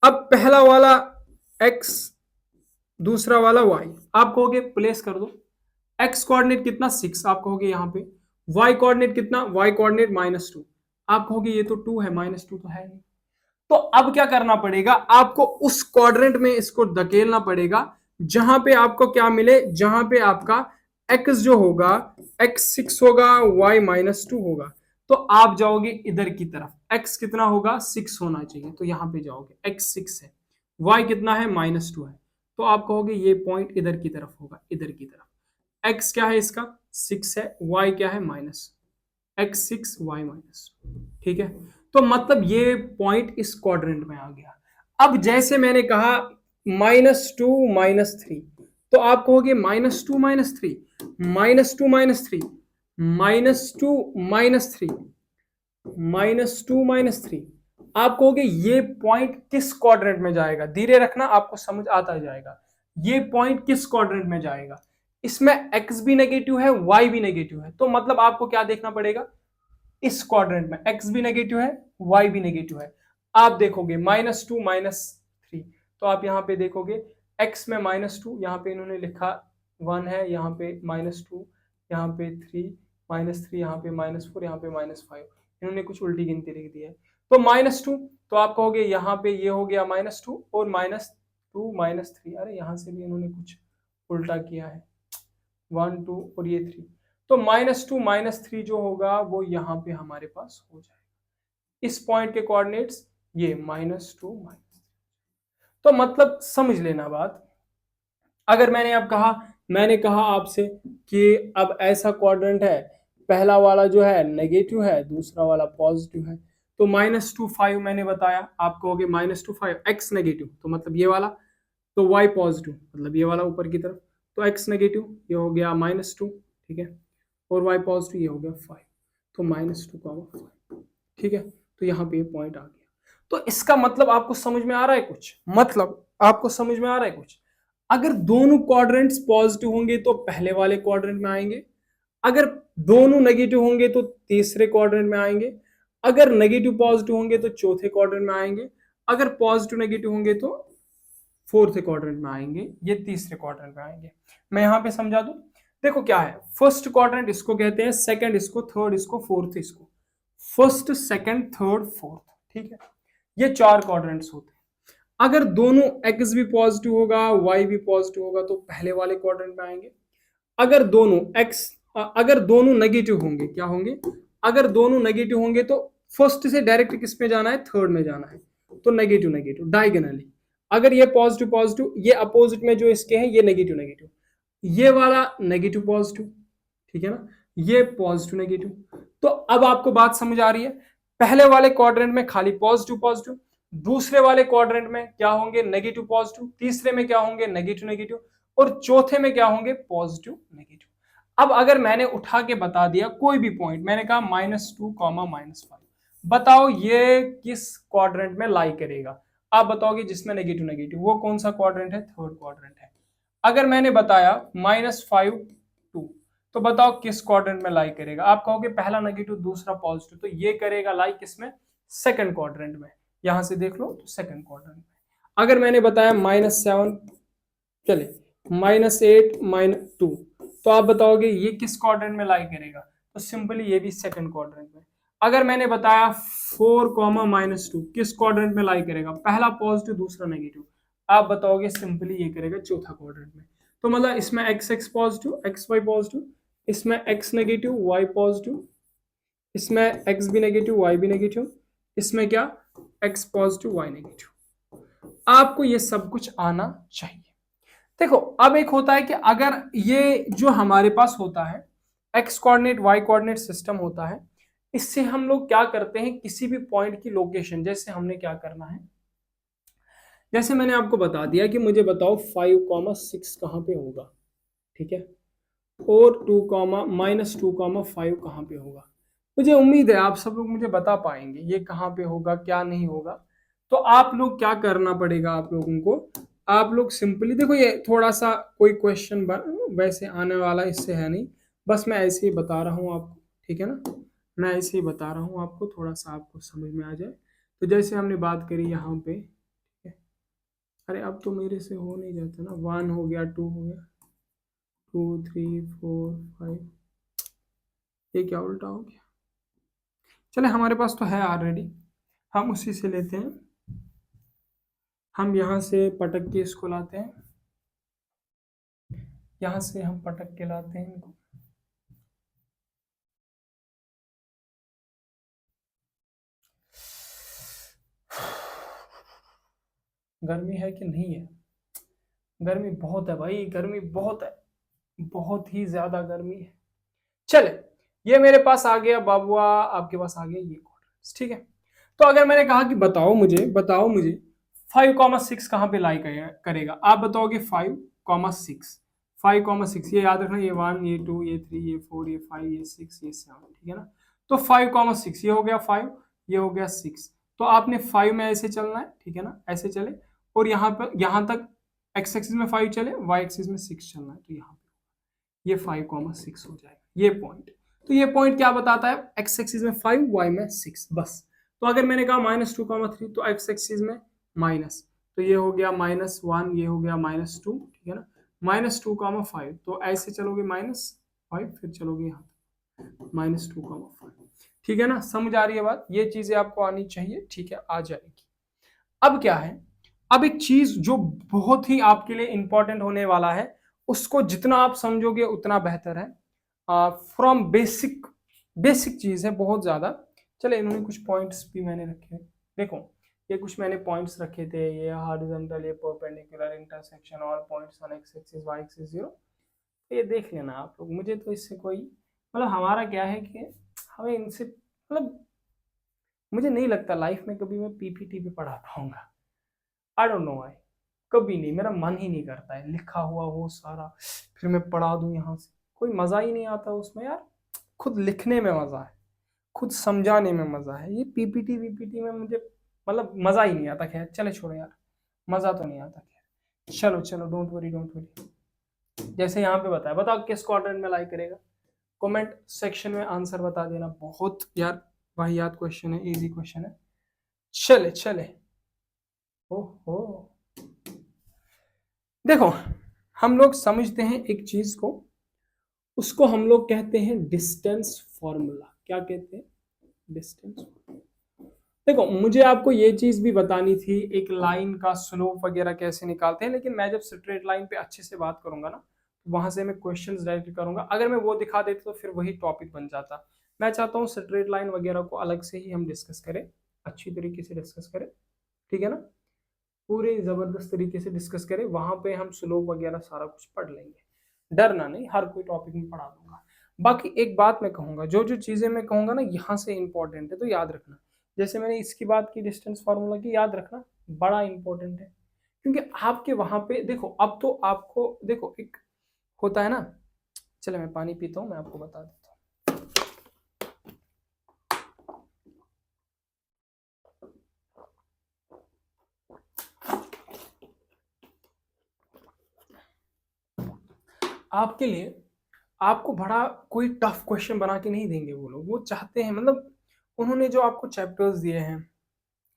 अब पहला वाला x, दूसरा वाला y, आप कहोगे प्लेस कर दो, x कोऑर्डिनेट कितना 6, आप कहोगे यहां पे, y कोऑर्डिनेट कितना, y कोऑर्डिनेट -2, आप कहोगे ये तो 2 है, -2 तो है नहीं। तो अब क्या करना पड़ेगा, आपको उस क्वाड्रेंट में इसको धकेलना पड़ेगा जहां पे आपको क्या मिले, जहां पे आपका x जो होगा, x 6 होगा, y -2 होगा, तो आप जाओगे इधर की तरफ, x कितना होगा, 6 होना चाहिए, तो यहां पे जाओगे, x 6 है, y कितना है, -2 है, तो आप कहोगे ये पॉइंट इधर की तरफ होगा, इधर की तरफ, x क्या है इसका, 6 है, y क्या है, x6 y माइनस, ठीक है। तो मतलब ये पॉइंट इस क्वाड्रेंट में आ गया। अब जैसे मैंने कहा -2 -3, तो आप कहोगे -2 -3, -2 -3, -2 -3, -2 -3, आप कहोगे ये पॉइंट किस क्वाड्रेंट में जाएगा, धीरे रखना आपको समझ आता जाएगा, ये पॉइंट किस क्वाड्रेंट में जाएगा, इसमें x भी नेगेटिव है, y भी नेगेटिव है, तो मतलब आपको क्या देखना पड़ेगा, इस क्वाड्रेंट में x भी नेगेटिव है, y भी नेगेटिव है, आप देखोगे -2 -3, तो आप यहाँ पे देखोगे x में -2, यहाँ पे इन्होंने लिखा 1 है, यहाँ पे -2, यहाँ पे 3, -3, यहाँ पे -4, यहाँ पे -5, इन्होंने कुछ उल्टी गिनती लिख दी है। तो -2, तो आप कहोगे यहाँ पे ये हो गया -2 और -2 -3, अरे यहाँ से भी इन्होंने कुछ उल्टा किया है, 1 2 और ये 3, तो -2 -3 जो होगा वो यहाँ पे हमारे पास हो जाएगा। इस पॉइंट के कोऑर्डिनेट्स ये -2 -3, तो मतलब समझ लेना बात। अगर मैंने कहा आपसे कि अब ऐसा क्वाड्रेंट है, पहला वाला जो है नेगेटिव है, दूसरा वाला पॉजिटिव है, तो -2 5 मैंने बताया, आप कहोगे -2 5 x नेगेटिव, तो मतलब ये वाला, तो y पॉजिटिव मतलब ये वाला ऊपर की तरफ, तो x नेगेटिव ये हो गया -2, ठीक है, और y पॉजिटिव ये हो गया 5, तो -2, 5, ठीक है, तो यहाँ पे ये पॉइंट आ गया। तो इसका मतलब आपको समझ में आ रहा है कुछ, मतलब आपको समझ में आ रहा है कुछ। अगर दोनों क्वाड्रेंट्स पॉजिटिव होंगे तो पहले वाले क्वाड्रेंट में आएंगे, अगर दोनों नेगेटिव होंगे तो तीसरे क्वाड्रेंट में आएंगे, अगर नेगेटिव पॉजिटिव होंगे तो चौथे क्वाड्रेंट में आएंगे, अगर पॉजिटिव नेगेटिव होंगे तो फोर्थ क्वाड्रेंट में आएंगे, ये तीसरे क्वाड्रेंट में आएंगे। मैं यहां पे समझा दूं, देखो क्या है, फर्स्ट क्वाड्रेंट इसको कहते हैं, सेकंड इसको, थर्ड इसको, फोर्थ इसको, फर्स्ट सेकंड थर्ड फोर्थ, ठीक है, ये 4 क्वाड्रेंट्स होते हैं। अगर दोनों x भी पॉजिटिव होगा, y भी पॉजिटिव होगा तो पहले वाले क्वाड्रेंट में आएंगे। अगर दोनों नेगेटिव होंगे, क्या होंगे, अगर दोनों नेगेटिव होंगे तो फर्स्ट से डायरेक्ट किस में जाना है, थर्ड में जाना है, तो नेगेटिव नेगेटिव डायगोनली। अगर ये पॉजिटिव पॉजिटिव, ये अपोजिट में जो इसके हैं ये नेगेटिव नेगेटिव, ये वाला नेगेटिव पॉजिटिव, ठीक है ना, ये पॉजिटिव नेगेटिव। तो अब आपको बात समझ आ रही है, पहले वाले क्वाड्रेंट में खाली पॉजिटिव पॉजिटिव, दूसरे वाले क्वाड्रेंट में क्या होंगे, नेगेटिव पॉजिटिव, तीसरे में क्या होंगे, नेगेटिव नेगेटिव, और चौथे में क्या होंगे, पॉजिटिव नेगेटिव। अब अगर मैंने उठा के बता दिया कोई भी पॉइंट, मैंने कहा -2, -5, बताओ ये किस क्वाड्रेंट में लाई करेगा, आप बताओगे जिसमें नेगेटिव नेगेटिव, वो कौन सा क्वाड्रेंट है, थर्ड क्वाड्रेंट है। अगर मैंने बताया -5 2, तो बताओ किस क्वाड्रेंट में लाई करेगा, आप कहोगे पहला नेगेटिव दूसरा पॉजिटिव, तो ये करेगा लाई किसमें, सेकंड क्वाड्रेंट में, यहां से देख लो तो सेकंड क्वाड्रेंट में। अगर मैंने बताया -7, चले -8 -2, तो आप बताओगे ये किस क्वाड्रेंट में लाई करेगा, तो सिंपली ये भी सेकंड क्वाड्रेंट में। अगर मैंने बताया 4, -2 किस क्वाड्रेंट में लाई करेगा, पहला पॉजिटिव दूसरा नेगेटिव, आप बताओगे सिंपली ये करेगा चौथा क्वाड्रेंट में। तो मतलब इसमें x पॉजिटिव, xy पॉजिटिव, इसमें x नेगेटिव, y पॉजिटिव, इसमें x भी नेगेटिव, y भी नेगेटिव, इसमें क्या, x पॉजिटिव, y नेगेटिव। आपको ये सब कुछ आना चाहिए। देखो अब एक होता है कि अगर ये जो हमारे पास होता है x coordinate y coordinate system होता है, इससे हम लोग क्या करते हैं, किसी भी पॉइंट की लोकेशन, जैसे हमने क्या करना है, जैसे मैंने आपको बता दिया कि मुझे बताओ 5,6 कहाँ पे होगा, ठीक है, और 2, -2,5 कहाँ पे होगा। मुझे उम्मीद है आप सब लोग मुझे बता पाएंगे ये कहाँ पे होगा, क्या नहीं होगा। तो आप लोग क्या करना पड़ेगा, आप लोगों को, आप लोग सिंपली देखो, ये थोड़ा सा कोई क्वेश्चन वैसे आने वाला इससे है नहीं, बस मैं ऐसे ही बता रहा हूँ आपको, ठीक है ना, मैं ऐसे ही बता रहा हूँ आपको, थोड़ा सा आपको समझ में आ जाए। तो जैसे हमने बात करी यहाँ पे, ठीक है, अरे अब तो मेरे से हो नहीं जाता ना, 1 हो गया, 2 हो गया, 2 3 4 5, ये क्या उल्टा हो गया। चले हमारे पास तो है ऑलरेडी, हम उसी से लेते हैं, हम यहाँ से पटक के इसको लाते हैं, यहाँ से हम पटक के लाते हैं इनको, गर्मी है कि नहीं है, गर्मी बहुत है भाई, गर्मी बहुत है, बहुत ही ज्यादा गर्मी है। चले ये मेरे पास आ गया बाबुआ, आपके पास आ गया ये क्वाड्रेंट्स, ठीक है। तो अगर मैंने कहा कि बताओ मुझे 5,6 कहाँ पे लाई करेगा, आप बताओगे 5,6, 5,6, ये याद रखना, ये 1 ये 2 ये 3 ये 4 ये 5 ये 6 ये 7, ठीक है ना। तो 5,6 ये हो गया 5, ये हो गया 6, तो आपने 5 में ऐसे चलना है, ठीक है ना, ऐसे चले, और यहाँ पर यहाँ तक x एक्सिस में 5 चले, y एक्सिस में 6 चलना है, तो यहाँ पे ये 5,6 हो जाएगा ये पॉइंट। तो ये पॉइंट क्या बताता है, x एक्सिस में 5, y में 6, बस। तो अगर मैंने कहा -2,3, तो x एक्सिस में माइनस, तो ये हो गया -1, ये हो गया -2, ठीक है ना, -2,5, तो ऐसे चलोगे -5, फिर चलोगे यहाँ -2,5, ठीक है ना, समझ आ रही है बात, ये चीजें आपको आनी चाहिए, ठीक है, आ जाएगी। अब क्या है, अब एक चीज जो बहुत ही आपके लिए इंपॉर्टेंट होने वाला है, उसको जितना आप समझोगे उतना बेहतर है। फ्रॉम बेसिक, बेसिक चीज है बहुत ज्यादा। चले, इन्होंने कुछ पॉइंट्स भी मैंने रखे हैं, देखो ये कुछ मैंने पॉइंट्स रखे थे, ये हॉरिजॉन्टल, ये perpendicular, intersection, all points on X axis, Y axis 0, ये देख लेना आप लोग। मुझे तो इससे कोई मतलब, हमारा क्या है कि हमें इनसे मतलब, मुझे नहीं लगता लाइफ में कभी मैं पीपीटी पे पढ़ा पाऊंगा। आई डोंट नो आई, कभी नहीं, मेरा मन ही नहीं करता है लिखा हुआ वो सारा फिर मैं पढ़ा दूं यहाँ से, कोई मजा ही नहीं आता उसमें यार। खुद लिखने में मजा है, खुद समझाने में मजा है, ये पीपीटी वीपीटी में मुझे मतलब मजा ही नहीं आता। खैर चले छोड़ो यार, मजा तो नहीं आता। खैर चलो चलो, डोंट वरी डोंट वरी। जैसे यहाँ पे बताया, बताओ किस क्वाड्रेंट में लाई करेगा, कमेंट सेक्शन में आंसर बता देना। बहुत यार वाहियात क्वेश्चन है, इजी क्वेश्चन है। चले चले, ओहो, देखो हम लोग समझते हैं एक चीज को, उसको हम लोग कहते हैं डिस्टेंस फॉर्मूला। क्या कहते हैं? डिस्टेंस। देखो मुझे आपको ये चीज भी बतानी थी, एक लाइन का स्लोप वगैरह कैसे निकालते हैं, लेकिन मैं जब स्ट्रेट लाइन पे अच्छे से बात करूंगा ना, तो वहां से मैं क्वेश्चंस डायरेक्ट करूंगा। अगर मैं वो दिखा देता तो फिर वही टॉपिक बन जाता। मैं चाहता हूँ स्ट्रेट लाइन वगैरह को अलग से ही हम डिस्कस करें, अच्छी तरीके से डिस्कस करें, ठीक है ना, पूरे जबरदस्त तरीके से डिस्कस करें। वहां पे हम स्लोप वगैरह सारा कुछ पढ़ लेंगे, डरना नहीं, हर कोई टॉपिक में पढ़ा दूंगा। बाकी एक बात मैं कहूंगा, जो जो चीजें मैं कहूंगा ना यहाँ से इंपॉर्टेंट है, तो याद रखना। जैसे मैंने इसकी बात की डिस्टेंस फार्मूला की, याद रखना, बड़ा इंपॉर्टेंट है। क्योंकि आपके वहां पे देखो, अब तो आपको देखो एक होता है ना, चले मैं पानी पीता हूँ, मैं आपको बता देता हूँ। आपके लिए, आपको बड़ा कोई टफ क्वेश्चन बना के नहीं देंगे वो लोग। वो चाहते हैं मतलब, उन्होंने जो आपको चैप्टर्स दिए हैं,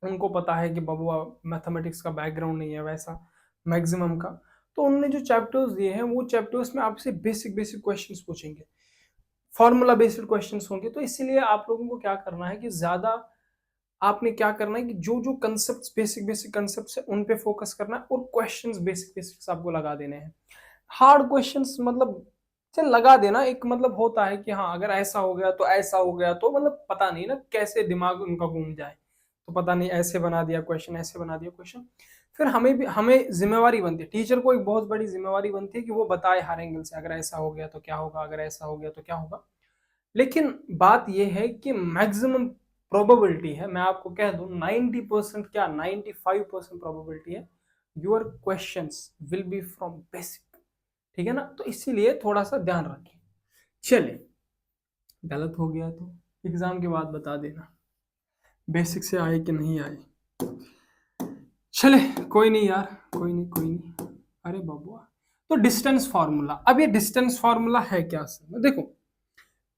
उनको पता है कि बबुआ मैथमेटिक्स का बैकग्राउंड नहीं है वैसा मैक्सिमम का, तो उन्होंने जो चैप्टर्स दिए हैं वो चैप्टर्स में आपसे बेसिक बेसिक क्वेश्चंस पूछेंगे, फॉर्मूला बेस्ड क्वेश्चंस होंगे। तो इसीलिए आप लोगों को क्या करना है कि ज्यादा आपने क्या करना है कि जो जो कंसेप्ट, बेसिक बेसिक कंसेप्ट है उन पे फोकस करना है, और क्वेश्चंस बेसिक बेसिक्स आपको लगा देने हैं। हार्ड क्वेश्चंस मतलब चल लगा देना, एक मतलब होता है कि हाँ अगर ऐसा हो गया तो ऐसा हो गया, तो मतलब पता नहीं ना कैसे दिमाग उनका घूम जाए, तो पता नहीं ऐसे बना दिया क्वेश्चन, ऐसे बना दिया क्वेश्चन। फिर हमें भी, हमें जिम्मेवारी बनती है, टीचर को एक बहुत बड़ी जिम्मेवारी बनती है कि वो बताए हर एंगल से, अगर ऐसा हो गया तो क्या होगा, अगर ऐसा हो गया तो क्या होगा। लेकिन बात यह है कि मैक्सिमम प्रोबेबिलिटी है, मैं आपको कह दूं 90% क्या 95% प्रोबेबिलिटी है, your questions will be from basic, ठीक है ना। तो इसीलिए थोड़ा सा ध्यान रखें। चले, गलत हो गया तो एग्जाम के बाद बता देना बेसिक से आए कि नहीं आए। चले कोई नहीं यार, कोई नहीं कोई नहीं, अरे बबुआ। तो डिस्टेंस फार्मूला, अब ये डिस्टेंस फार्मूला है क्या सर, देखो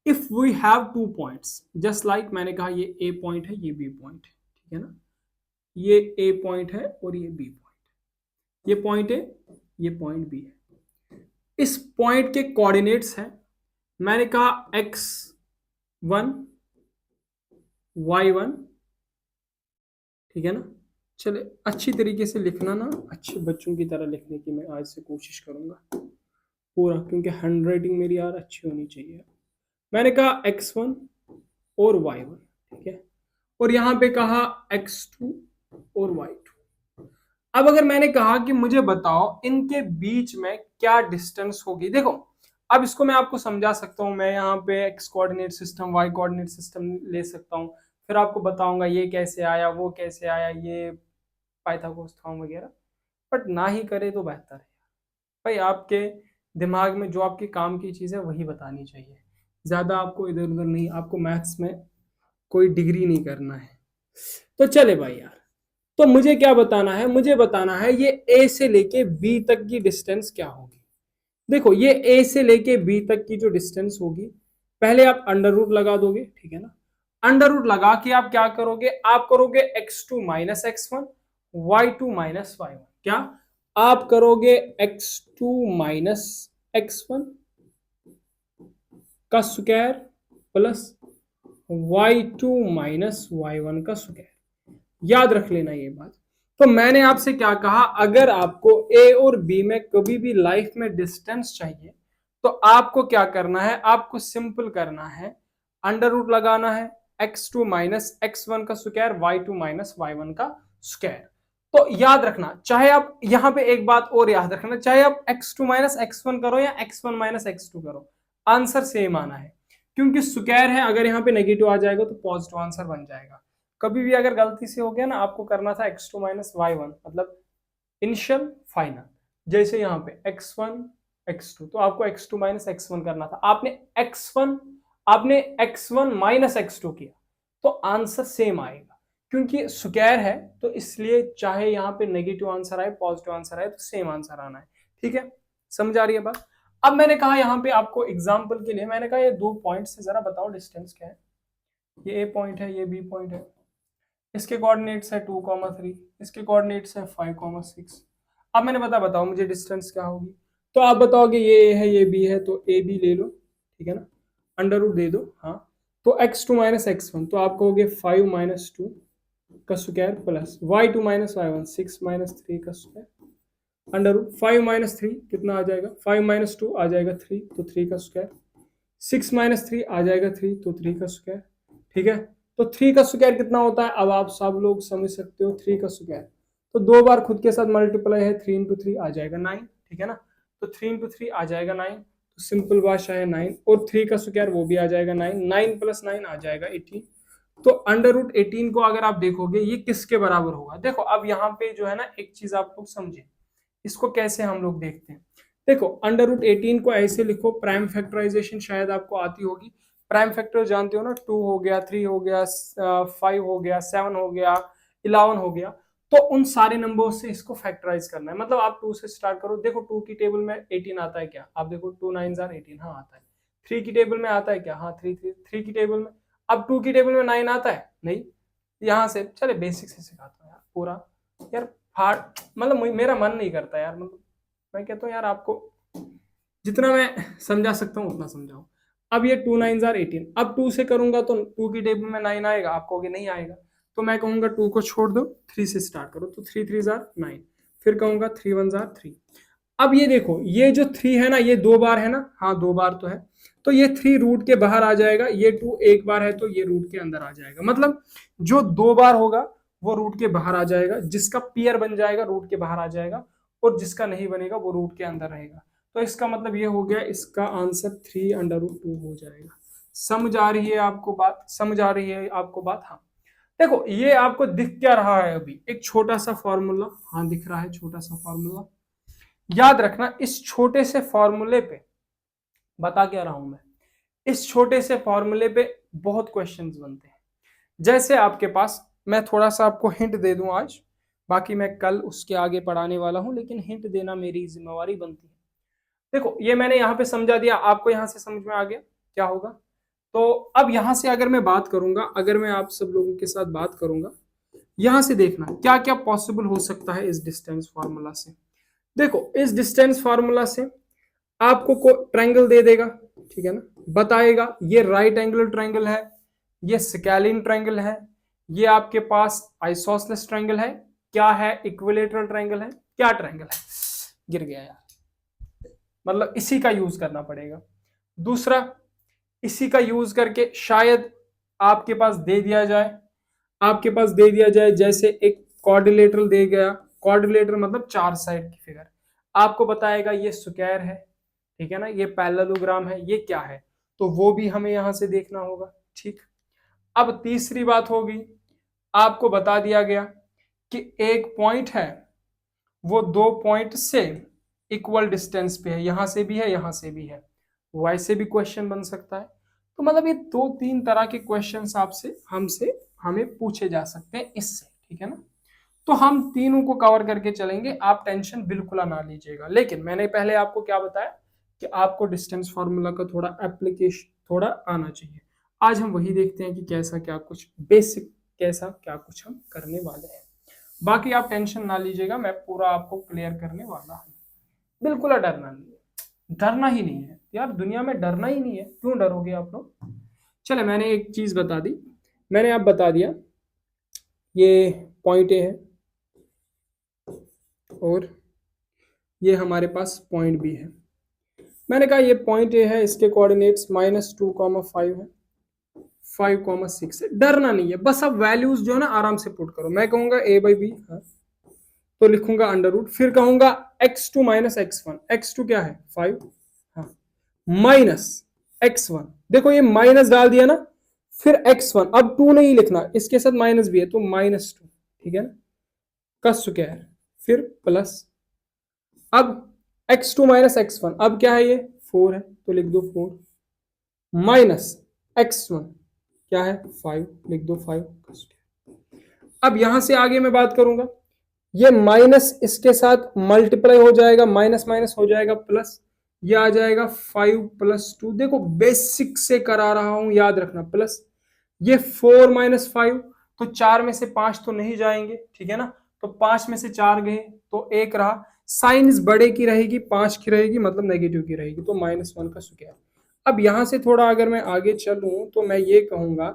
if we have 2 points, just like मैंने कहा ये ए पॉइंट है, ये बी पॉइंट है, ठीक है ना, ये ए पॉइंट है और ये बी पॉइंट, ये पॉइंट है, ये पॉइंट बी है। इस पॉइंट के कोऑर्डिनेट्स हैं, मैंने कहा x1 y1, ठीक है ना। चले अच्छी तरीके से लिखना ना, अच्छे बच्चों की तरह लिखने की मैं आज से कोशिश करूंगा पूरा, क्योंकि हैंड राइटिंग मेरी यार अच्छी होनी चाहिए। मैंने कहा x1 और y1, ठीक है, और यहां पे कहा x2 और y2। अब अगर मैंने कहा कि मुझे बताओ इनके बीच में क्या डिस्टेंस होगी, देखो अब इसको मैं आपको समझा सकता हूं, मैं यहाँ पे x coordinate system, y coordinate system ले सकता हूँ, फिर आपको बताऊंगा ये कैसे आया, वो कैसे आया, ये पाइथागोरस थ्योरम वगैरह। बट ना ही करे तो बेहतर है भाई, आपके दिमाग में जो आपके काम की चीज है वही बतानी चाहिए, ज्यादा आपको इधर उधर नहीं, आपको मैथ्स में कोई डिग्री नहीं करना है। तो चले भाई यार, तो मुझे क्या बताना है, मुझे बताना है ये ए से लेके बी तक की डिस्टेंस क्या होगी। देखो ये ए से लेके बी तक की जो डिस्टेंस होगी, पहले आप अंडर रूट लगा दोगे, ठीक है ना। अंडर रूट लगा के आप क्या करोगे, आप करोगे x2 minus x1, y2 minus y1। क्या आप करोगे x2 माइनस x1 का square plus y2 minus y1 का स्क्वायर। याद रख लेना ये बात। तो मैंने आपसे क्या कहा, अगर आपको a और b में कभी भी लाइफ में डिस्टेंस चाहिए तो आपको क्या करना है, आपको सिंपल करना है, अंडर रूट लगाना है x2 माइनस x1 का स्क्वायर y2 माइनस y1 का स्क्वायर। तो याद रखना, चाहे आप यहां पे एक बात और याद रखना, चाहे आप x2 माइनस x1 करो या x1 माइनस x2 करो, आंसर सेम आना है, क्योंकि स्क्वायर है, अगर यहाँ पे नेगेटिव आ जाएगा तो पॉजिटिव आंसर बन जाएगा। कभी भी अगर गलती से हो गया ना, आपको करना था x2 माइनस y1 मतलब इनिशियल फाइनल, जैसे यहाँ पे x1 x2 तो आपको x2 माइनस x1 करना था, आपने x1 माइनस x2 किया तो आंसर सेम आएगा, क्योंकि स्क्वायर है तो इसलिए चाहे यहाँ पे नेगेटिव आंसर आए पॉजिटिव आंसर आए तो सेम आंसर आना है। ठीक है, समझ आ रही है बात। अब मैंने कहा यहाँ पे आपको एग्जाम्पल के लिए, मैंने कहा ये दो पॉइंट से जरा बताओ डिस्टेंस क्या है। ये ए पॉइंट है, ये बी पॉइंट है, इसके कोऑर्डिनेट्स है 2,3, इसके कोऑर्डिनेट्स है 5,6। अब मैंने बताओ मुझे डिस्टेंस क्या होगी। तो आप बताओगे ये ए है ये बी है, तो ए बी ले लो, ठीक है ना, अंडर रूट दे दो। हाँ, तो x2 माइनस x1 तो आप कहोगे 5 माइनस 2 का square plus y2 minus y1 6 minus 3 का स्क्वायर अंडर रूट 5 माइनस 3 कितना आ जाएगा, 5 माइनस 2 आ जाएगा 3 तो 3 का स्क्वायर, 6 माइनस 3 आ जाएगा 3 तो 3 का स्क्वायर। ठीक है, तो 3 का स्क्वायर कितना होता है, अब आप सब लोग समझ सकते हो 3 का स्क्वायर तो दो बार खुद के साथ मल्टीप्लाई है, 3 इंटू 3 आ जाएगा 9। ठीक है ना, तो 3 इंटू 3 आ जाएगा 9, तो सिंपल भाषा है 9, और 3 का स्क्वायर वो भी आ जाएगा 9, 9 प्लस 9 आ जाएगा 18। तो अंडर रूट 18 को अगर आप देखोगे ये किसके बराबर होगा, देखो अब यहाँ पे जो है ना एक चीज आप लोग समझे, इसको कैसे हम लोग देखते हैं। देखो अंडर रूट 18 को ऐसे लिखो, प्राइम फैक्टराइजेशन शायद आपको आती होगी, प्राइम फैक्टर जानते हो ना, 2 हो गया, 3 हो गया, 5 हो गया, 7 हो गया, 11 हो गया, तो उन सारे नंबर से इसको फैक्टराइज करना है। मतलब आप 2 से स्टार्ट करो, देखो 2 की टेबल में 18 आता है क्या, आप देखो 2 9 जार 18, हाँ आता है। 3 की टेबल में आता है क्या, हाँ 3 की टेबल में। अब 2 की टेबल में 9 आता है नहीं, यहाँ से चले बेसिक से सिखाता हूँ यार पूरा, यार फाड़, मतलब मेरा मन नहीं करता यार, मतलब मैं कहता हूँ यार आपको जितना मैं समझा सकता हूँ उतना समझाऊं। अब ये 2 9 जार 18, अब 2 से करूंगा तो 2 की टेबल में 9 आएगा, आप कहोगे नहीं आएगा, तो मैं कहूंगा 2 को छोड़ दो, 3 से स्टार्ट करो, तो 3 3 जार 9, फिर कहूंगा 3 1 जार 3। अब ये देखो ये जो 3 है ना, ये 2 बार है ना, हाँ 2 बार तो है, तो ये 3 रूट के बाहर आ जाएगा, ये 2 एक बार है तो ये रूट के अंदर आ जाएगा, मतलब जो 2 बार होगा वो रूट के बाहर आ जाएगा, जिसका पेयर बन जाएगा रूट के बाहर आ जाएगा, और जिसका नहीं बनेगा वो रूट के अंदर रहेगा। तो इसका मतलब ये हो गया, इसका आंसर 3 अंडर रूट 2 हो जाएगा। समझ आ रही है आपको बात, समझ आ रही है आपको बात। हाँ देखो ये आपको दिख क्या रहा है, अभी एक छोटा सा फॉर्मूला, हाँ दिख रहा है छोटा सा फॉर्मूला। याद रखना इस छोटे से फॉर्मूले पे, बता क्या रहा हूं मैं, इस छोटे से फॉर्मूले पे बहुत क्वेश्चंस बनते हैं। जैसे आपके पास, मैं थोड़ा सा आपको हिंट दे दूं आज, बाकी मैं कल उसके आगे पढ़ाने वाला हूं, लेकिन हिंट देना मेरी जिम्मेवारी बनती है। देखो ये मैंने यहाँ पे समझा दिया, आपको यहाँ से समझ में आ गया क्या होगा। तो अब यहाँ से अगर मैं बात करूंगा, अगर मैं आप सब लोगों के साथ बात करूंगा, यहाँ से देखना क्या क्या पॉसिबल हो सकता है इस डिस्टेंस फार्मूला से। देखो इस डिस्टेंस फार्मूला से आपको को ट्रायंगल दे देगा, ठीक है ना, बताएगा ये राइट एंगुलर ट्रायंगल है, ये स्केलिन ट्रायंगल है, ये आपके पास आइसोसेलेस ट्रायंगल है, क्या है इक्विलेटरल ट्रायंगल है, क्या ट्रायंगल है, गिर गया यार, मतलब इसी का यूज करना पड़ेगा। दूसरा, इसी का यूज करके शायद आपके पास दे दिया जाए, आपके पास दे दिया जाए जैसे एक क्वाड्रिलेटरल दे गया, क्वाड्रिलेटरल मतलब 4 साइड की फिगर, आपको बताएगा ये स्क्वायर है, ठीक है ना, ये पैरेललोग्राम है, ये क्या है, तो वो भी हमें यहां से देखना होगा। ठीक, अब तीसरी बात होगी, आपको बता दिया गया कि एक पॉइंट है वो 2 पॉइंट से इक्वल डिस्टेंस पे है, यहां से भी है यहां से भी है, वैसे भी क्वेश्चन बन सकता है। तो मतलब ये 2-3 तरह के क्वेश्चंस आपसे हमसे हमें पूछे जा सकते हैं इससे, ठीक है ना। तो हम तीनों को कवर करके चलेंगे, आप टेंशन बिल्कुल ना लीजिएगा। लेकिन मैंने पहले आपको क्या बताया कि आपको डिस्टेंस फार्मूला का थोड़ा एप्लीकेशन थोड़ा आना चाहिए। आज हम वही देखते हैं कि कैसा क्या कुछ बेसिक कैसा क्या कुछ हम करने वाले हैं। बाकी आप टेंशन ना लीजिएगा, मैं पूरा आपको क्लियर करने वाला हूँ। बिल्कुल डरना नहीं है, डरना ही नहीं है यार, दुनिया में डरना ही नहीं है, क्यों डरोगे आप लोग। चले, मैंने एक चीज बता दी, मैंने आप बता दिया ये पॉइंट ए है और ये हमारे पास पॉइंट बी है। मैंने कहा ये पॉइंट ए है, इसके कोऑर्डिनेट्स -2,5 है, 5,6 है। डरना नहीं है, बस अब वैल्यूज जो है ना आराम से पुट करो। मैं कहूंगा a/b, हाँ, तो लिखूंगा अंडर रूट, फिर कहूंगा x2 - x1, x2 क्या है 5, हाँ, माइनस x1, देखो ये माइनस डाल दिया ना, फिर x1, अब 2 नहीं लिखना, इसके साथ माइनस भी है तो -2, ठीक है ना, का स्क्वायर, फिर प्लस, अब x2 - x1, अब क्या है ये 4 है तो लिख दो 4, माइनस x1 क्या है 5, लिख दो 5 का स्क्वायर। अब यहां से आगे मैं बात करूंगा, ये माइनस इसके साथ मल्टीप्लाई हो जाएगा, माइनस माइनस हो जाएगा प्लस, ये आ जाएगा 5 + 2, देखो बेसिक से करा रहा हूं, याद रखना, प्लस ये 4 - 5, तो 4 में से 5 तो नहीं जाएंगे, ठीक है ना, तो 5 में से 4 गए तो 1 रहा, साइन इस बड़े की रहेगी, 5 की रहेगी, मतलब नेगेटिव की रहेगी, तो -1 का स्क्वायर। अब यहां से थोड़ा अगर मैं आगे चलूं तो मैं ये कहूंगा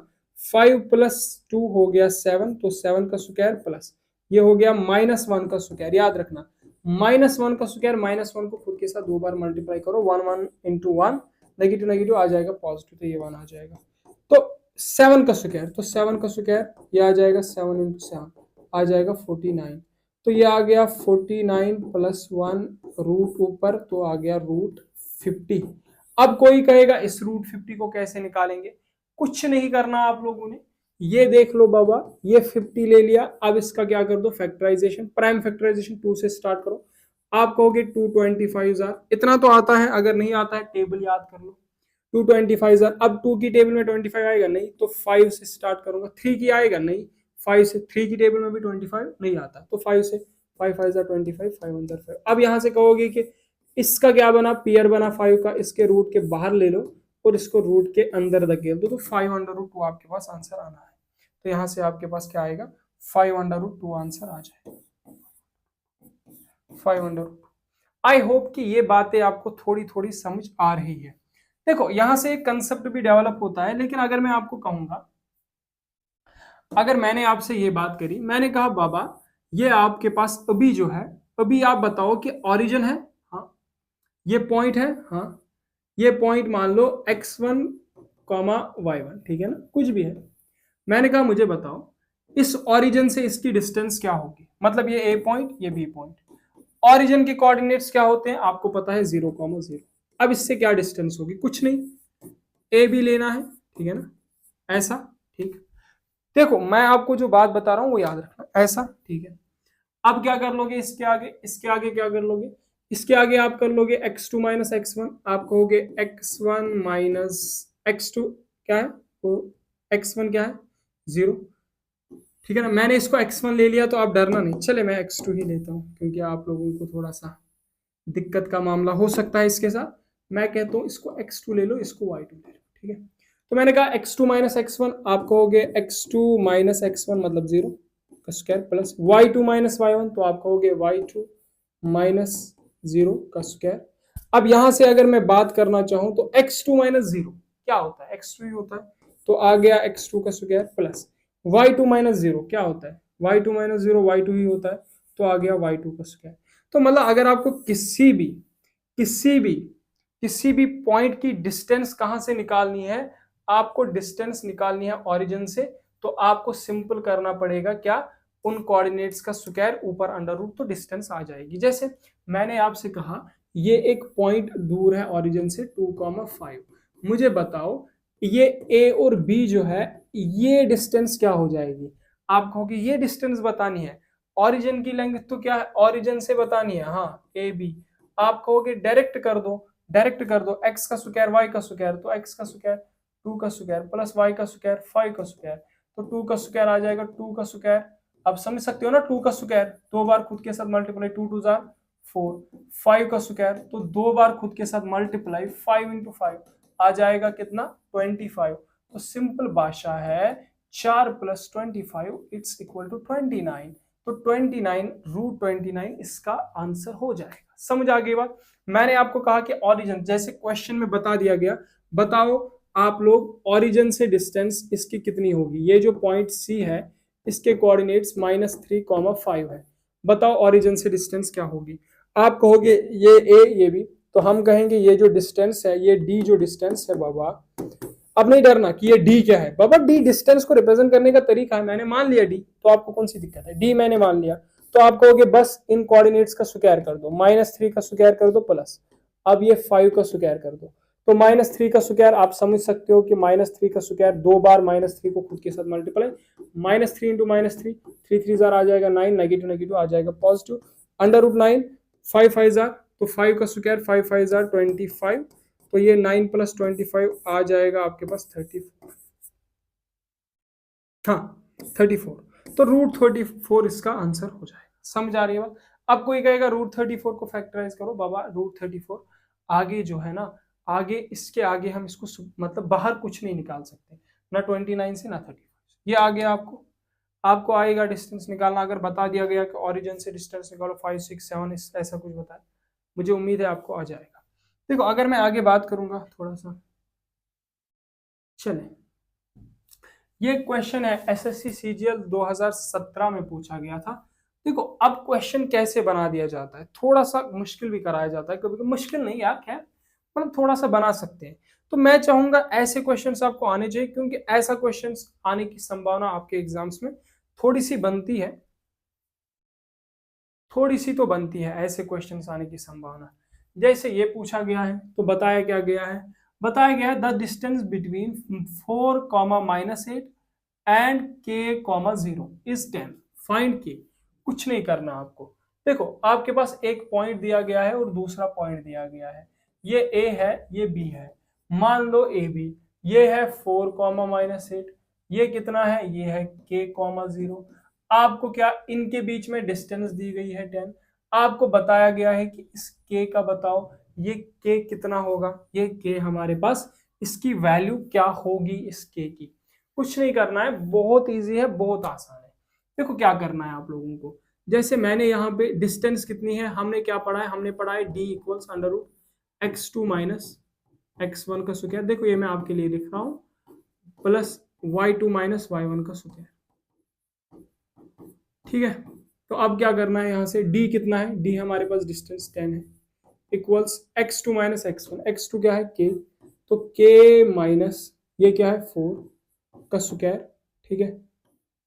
5 + 2 हो गया 7, तो 7 का स्क्वायर प्लस ये हो गया -1 का स्क्वायर। याद रखना, -1 का स्क्वायर, -1 को खुद के साथ 2 बार मल्टीप्लाई करो, 1 1 × 1, नेगेटिव नेगेटिव आ जाएगा पॉजिटिव, तो ये 1 आ जाएगा, तो 7 का स्क्वायर, तो 7 का स्क्वायर ये आ जाएगा 7 × 7 आ जाएगा 49, तो ये आ गया 49 + 1 रूट ऊपर, तो आ गया √50। अब कोई कहेगा इस √50 को कैसे निकालेंगे, कुछ नहीं करना आप लोगों ने, ये देख लो बाबा, ये 50 ले लिया, अब इसका क्या कर दो फैक्टराइजेशन, प्राइम फैक्टराइजेशन 2 से स्टार्ट करो, आप कहोगे 225 इतना तो आता है, अगर नहीं आता है टेबल याद कर लो, 225, अब 2 की टेबल में 25 आएगा नहीं, तो 5 से स्टार्ट करूंगा, 3 की आएगा नहीं, 5 से, 3 की टेबल में भी 25 नहीं आता, तो 5 से, 5 5 25, 5 1 5। अब यहां से कहोगे कि इसका क्या बना, पेयर बना 5 का, इसके रूट के बाहर ले लो और इसको रूट के अंदर धकेल दो, तो 5√2 आपके पास आंसर आना है, तो यहां से आपके पास क्या आएगा 5√2 आंसर आ जाएगा, 5√2। आई होप कि ये बातें आपको थोड़ी थोड़ी समझ आ रही है। देखो यहां से एक कंसेप्ट भी डेवलप होता है, लेकिन अगर मैं आपको कहूंगा, अगर मैंने आपसे ये बात करी, मैंने कहा बाबा ये आपके पास अभी जो है, अभी आप बताओ कि ओरिजिन है, हाँ, ये पॉइंट है, हाँ, ये पॉइंट मान लो x1, y1, ठीक है ना, कुछ भी है, मैंने कहा मुझे बताओ इस ओरिजिन से इसकी डिस्टेंस क्या होगी, मतलब ये ए पॉइंट, ये बी पॉइंट, ओरिजिन के कोऑर्डिनेट्स क्या होते हैं आपको पता है 0,0। अब इससे क्या डिस्टेंस होगी, कुछ नहीं, ए बी लेना है, ठीक है ना, ऐसा, ठीक, देखो मैं आपको जो बात बता रहा हूं वो याद रखना, ऐसा, ठीक है। अब क्या कर लोगे इसके आगे, इसके आगे क्या कर लोगे, इसके आगे आप कर लोगे x2 - x1, आप कहोगे x1 - x2 क्या है, तो x1 क्या है 0, ठीक है ना, मैंने इसको x1 ले लिया, तो आप डरना नहीं, चले मैं x2 ही लेता हूँ, क्योंकि आप लोगों को थोड़ा सा दिक्कत का मामला हो सकता है इसके साथ, मैं कहता हूँ इसको x2 ले लो, इसको y2 ले लो, ठीक है। तो मैंने कहा x2 - x1, आप कहोगे x2 - x1 मतलब 0 का स्क्वायर, प्लस y2 - y1, तो आप कहोगे y2 - 0 का स्क्वायर। अब यहां से अगर मैं बात करना चाहूं तो x2 - 0 क्या होता है, x2 ही होता है, तो आ गया x2 का स्क्वायर, प्लस y2 - 0 क्या होता है, y2 - 0 y2 ही होता है, तो आ गया y2 का स्क्वायर। तो मतलब अगर आपको किसी भी पॉइंट की डिस्टेंस कहां से निकालनी है, आपको डिस्टेंस निकालनी है ओरिजिन से, तो आपको सिंपल करना पड़ेगा क्या, उन कोऑर्डिनेट्स का स्क्वायर ऊपर अंडर रूट, तो डिस्टेंस आ जाएगी। जैसे मैंने आपसे कहा ये एक पॉइंट दूर है ओरिजिन से 2,5, मुझे बताओ ये ए और बी जो है ये डिस्टेंस क्या हो जाएगी, आप कहोगे ये डिस्टेंस बतानी है, ओरिजिन की लेंथ तो क्या है, ओरिजिन से बतानी है, हाँ ए बी, आप कहोगे डायरेक्ट कर दो, डायरेक्ट कर दो, x का स्क्वायर y का स्क्वायर, तो x का स्क्वायर 2 का स्क्वायर प्लस y का स्क्वायर 5 का स्क्वायर, तो 2 का स्क्वायर आ जाएगा 2 का स्क्वायर, अब समझ सकते हो ना, 2 का स्क्वायर 2 बार खुद के साथ मल्टीप्लाई, 2 2 जार 4, 5 का स्क्वायर तो 2 बार खुद के साथ मल्टीप्लाई, 5 × 5 आ जाएगा कितना 25, तो सिंपल भाषा है 4 + 25 इट्स इक्वल टू 29, तो 29 इसका आंसर हो जाएगा। समझ आ गई बात। मैंने आपको कहा कि ओरिजिन, जैसे क्वेश्चन में बता दिया गया, बताओ आप लोग ओरिजिन से डिस्टेंस इसकी कितनी होगी। ये जो पॉइंट सी है इसके कोऑर्डिनेट्स -3,5 है। बताओ ओरिजिन से डिस्टेंस क्या होगी। आप कहोगे ये ए ये बी, तो हम कहेंगे ये जो डिस्टेंस है, ये डी जो डिस्टेंस है बाबा, अब नहीं डरना कि ये डी क्या है बाबा, डी डिस्टेंस को रिप्रेजेंट करने का तरीका है। मैंने मान लिया डी, तो आपको कौन सी दिक्कत है, डी मैंने मान लिया। तो आप कहोगे बस इन कोऑर्डिनेट्स का स्क्वायर कर दो, -3 का स्क्वायर कर दो प्लस, अब ये 5 का स्क्वायर कर दो। तो -3 का स्क्वायर आप समझ सकते हो कि -3 का स्क्वायर 2 बार -3 को खुद के साथ मल्टीप्लाई, -3 इंटू -3, 3 3 जार आ जाएगा 9, नेगेटिव नेगेटिव आ जाएगा पॉजिटिव, √9, 5 5 जार, तो 5 का स्क्वायर 5 5 जार 25, तो ये 9 + 25 आ जाएगा आपके पास 34, हाँ 34, तो √34 इसका आंसर हो जाएगा। समझ आ रही है बात। अब कोई कहेगा √34 को फैक्टराइज करो, बाबा √34 आगे जो है ना, आगे इसके आगे हम इसको मतलब बाहर कुछ नहीं निकाल सकते, ना 29 से ना 35, ये आ गया आपको। आपको आएगा डिस्टेंस निकालना, अगर बता दिया गया कि ओरिजिन से डिस्टेंस निकालो 5 6 7 ऐसा कुछ बताए, मुझे उम्मीद है आपको आ जाएगा। देखो अगर मैं आगे बात करूंगा थोड़ा सा, चले, ये क्वेश्चन है एसएससी सीजीएल 2017 में पूछा गया था। देखो अब क्वेश्चन कैसे बना दिया जाता है, थोड़ा सा मुश्किल भी कराया जाता है कभी कभी, मुश्किल नहीं यार खैर, मतलब थोड़ा सा बना सकते हैं। तो मैं चाहूंगा ऐसे क्वेश्चंस आपको आने चाहिए, क्योंकि ऐसा क्वेश्चंस आने की संभावना आपके एग्जाम्स में थोड़ी सी बनती है, थोड़ी सी तो बनती है ऐसे क्वेश्चंस आने की संभावना। जैसे ये पूछा गया है, तो बताया क्या गया है, बताया गया है the distance between 4, -8 and k, 0 is 10, find k। कुछ नहीं करना आपको। देखो आपके पास एक पॉइंट दिया गया है और दूसरा पॉइंट दिया गया है, ये a है ये b है, मान लो ए बी, ये है 4, -8, ये कितना है, ये है k, 0। आपको क्या इनके बीच में डिस्टेंस दी गई है 10, आपको बताया गया है कि इस k का बताओ ये k कितना होगा, ये k हमारे पास इसकी वैल्यू क्या होगी इस k की। कुछ नहीं करना है, बहुत इजी है, बहुत आसान है। देखो क्या करना है आप लोगों को, जैसे मैंने यहाँ पे डिस्टेंस कितनी है हमने क्या पढ़ा है, हमने पढ़ा है d = x2 - x1 का स्क्वायर। देखो ये मैं आपके लिए लिख रहा हूँ, प्लस y2 - y1 का स्क्वायर, ठीक है। तो अब क्या करना है, यहाँ से d कितना है, d हमारे पास डिस्टेंस 10 है, इक्वल्स x2 - x1, x2 क्या है k, तो k माइनस ये क्या है 4 का स्क्वायर, ठीक है,